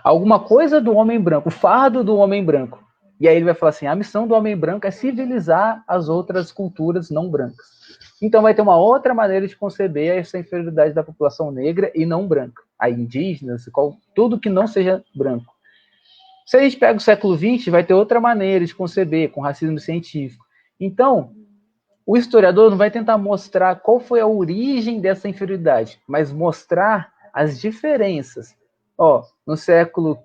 Alguma coisa do homem branco, o fardo do homem branco. E aí ele vai falar assim, a missão do homem branco é civilizar as outras culturas não brancas. Então vai ter uma outra maneira de conceber essa inferioridade da população negra e não branca. A indígenas, tudo que não seja branco. Se a gente pega o século XX, vai ter outra maneira de conceber, com racismo científico. Então, o historiador não vai tentar mostrar qual foi a origem dessa inferioridade, mas mostrar as diferenças. No século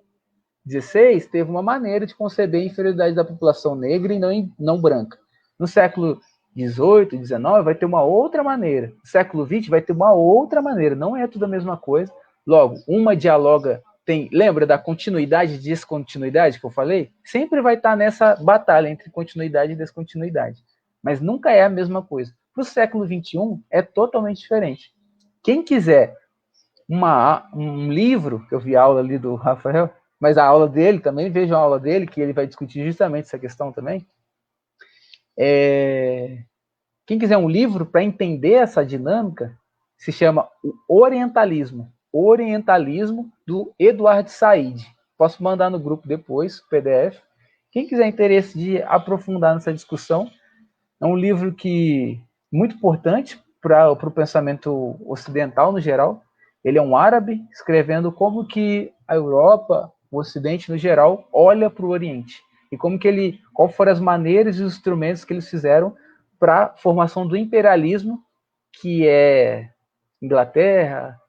XVI, teve uma maneira de conceber a inferioridade da população negra e não branca. No século XVIII, XIX, vai ter uma outra maneira. No século XX, vai ter uma outra maneira. Não é tudo a mesma coisa. Logo, uma dialoga... Lembra da continuidade e descontinuidade que eu falei? Sempre vai estar nessa batalha entre continuidade e descontinuidade. Mas nunca é a mesma coisa. Para o século XXI, é totalmente diferente. Quem quiser um livro, que eu vi a aula ali do Rafael, mas a aula dele também, vejam a aula dele, que ele vai discutir justamente essa questão também. Quem quiser um livro para entender essa dinâmica, se chama O Orientalismo. Orientalismo, do Eduardo Said. Posso mandar no grupo depois, o PDF. Quem quiser interesse de aprofundar nessa discussão, é um livro muito importante para o pensamento ocidental no geral. Ele é um árabe escrevendo como que a Europa, o Ocidente no geral, olha para o Oriente. E qual foram as maneiras e os instrumentos que eles fizeram para a formação do imperialismo, que é Inglaterra,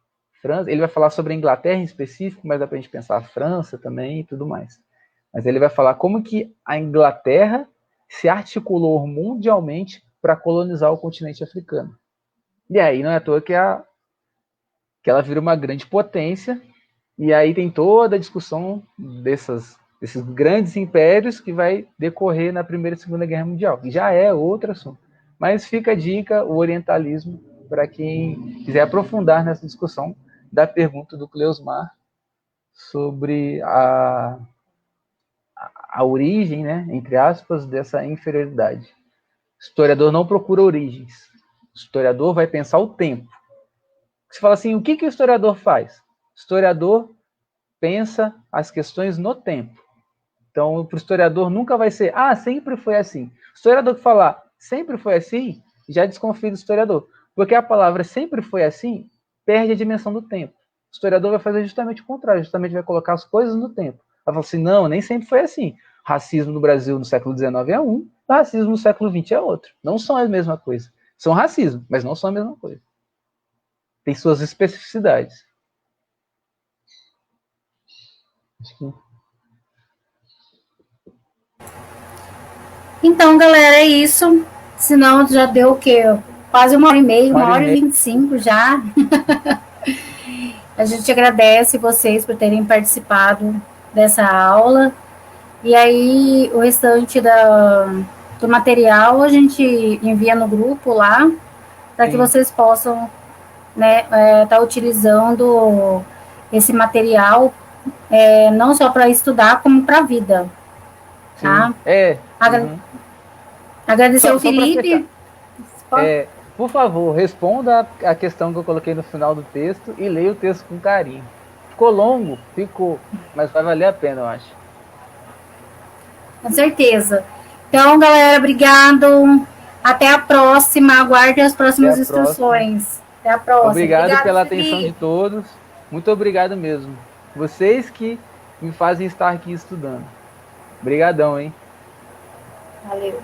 França. Ele vai falar sobre a Inglaterra em específico, mas dá para a gente pensar a França também e tudo mais. Mas ele vai falar como que a Inglaterra se articulou mundialmente para colonizar o continente africano. E aí não é à toa que ela vira uma grande potência, e aí tem toda a discussão desses grandes impérios que vai decorrer na Primeira e Segunda Guerra Mundial, que já é outro assunto. Mas fica a dica, o orientalismo, para quem quiser aprofundar nessa discussão da pergunta do Cleusmar sobre a origem, né, entre aspas, dessa inferioridade. O historiador não procura origens. O historiador vai pensar o tempo. Você fala assim, o que o historiador faz? O historiador pensa as questões no tempo. Então, para o historiador nunca vai ser, sempre foi assim. O historiador que falar, sempre foi assim, já desconfia do historiador. Porque a palavra sempre foi assim perde a dimensão do tempo. O historiador vai fazer justamente o contrário, justamente vai colocar as coisas no tempo. Vai falar assim, não, nem sempre foi assim. O racismo no Brasil no século XIX é um, o racismo no século XX é outro. Não são a mesma coisa. São racismo, mas não são a mesma coisa. Tem suas especificidades. Então, galera, é isso. Senão já deu o quê? Quase 1h30, 1h25 já. A gente agradece vocês por terem participado dessa aula. E aí, o restante do material a gente envia no grupo lá, para que vocês possam, né, tá utilizando esse material não só para estudar, como para a vida. Tá? Agradecer ao Felipe. Por favor, responda a questão que eu coloquei no final do texto e leia o texto com carinho. Ficou longo? Ficou, mas vai valer a pena, eu acho. Com certeza. Então, galera, obrigado. Até a próxima. Aguarde as próximas instruções. Até a próxima. Obrigado pela atenção de todos. Muito obrigado mesmo. Vocês que me fazem estar aqui estudando. Obrigadão, hein? Valeu.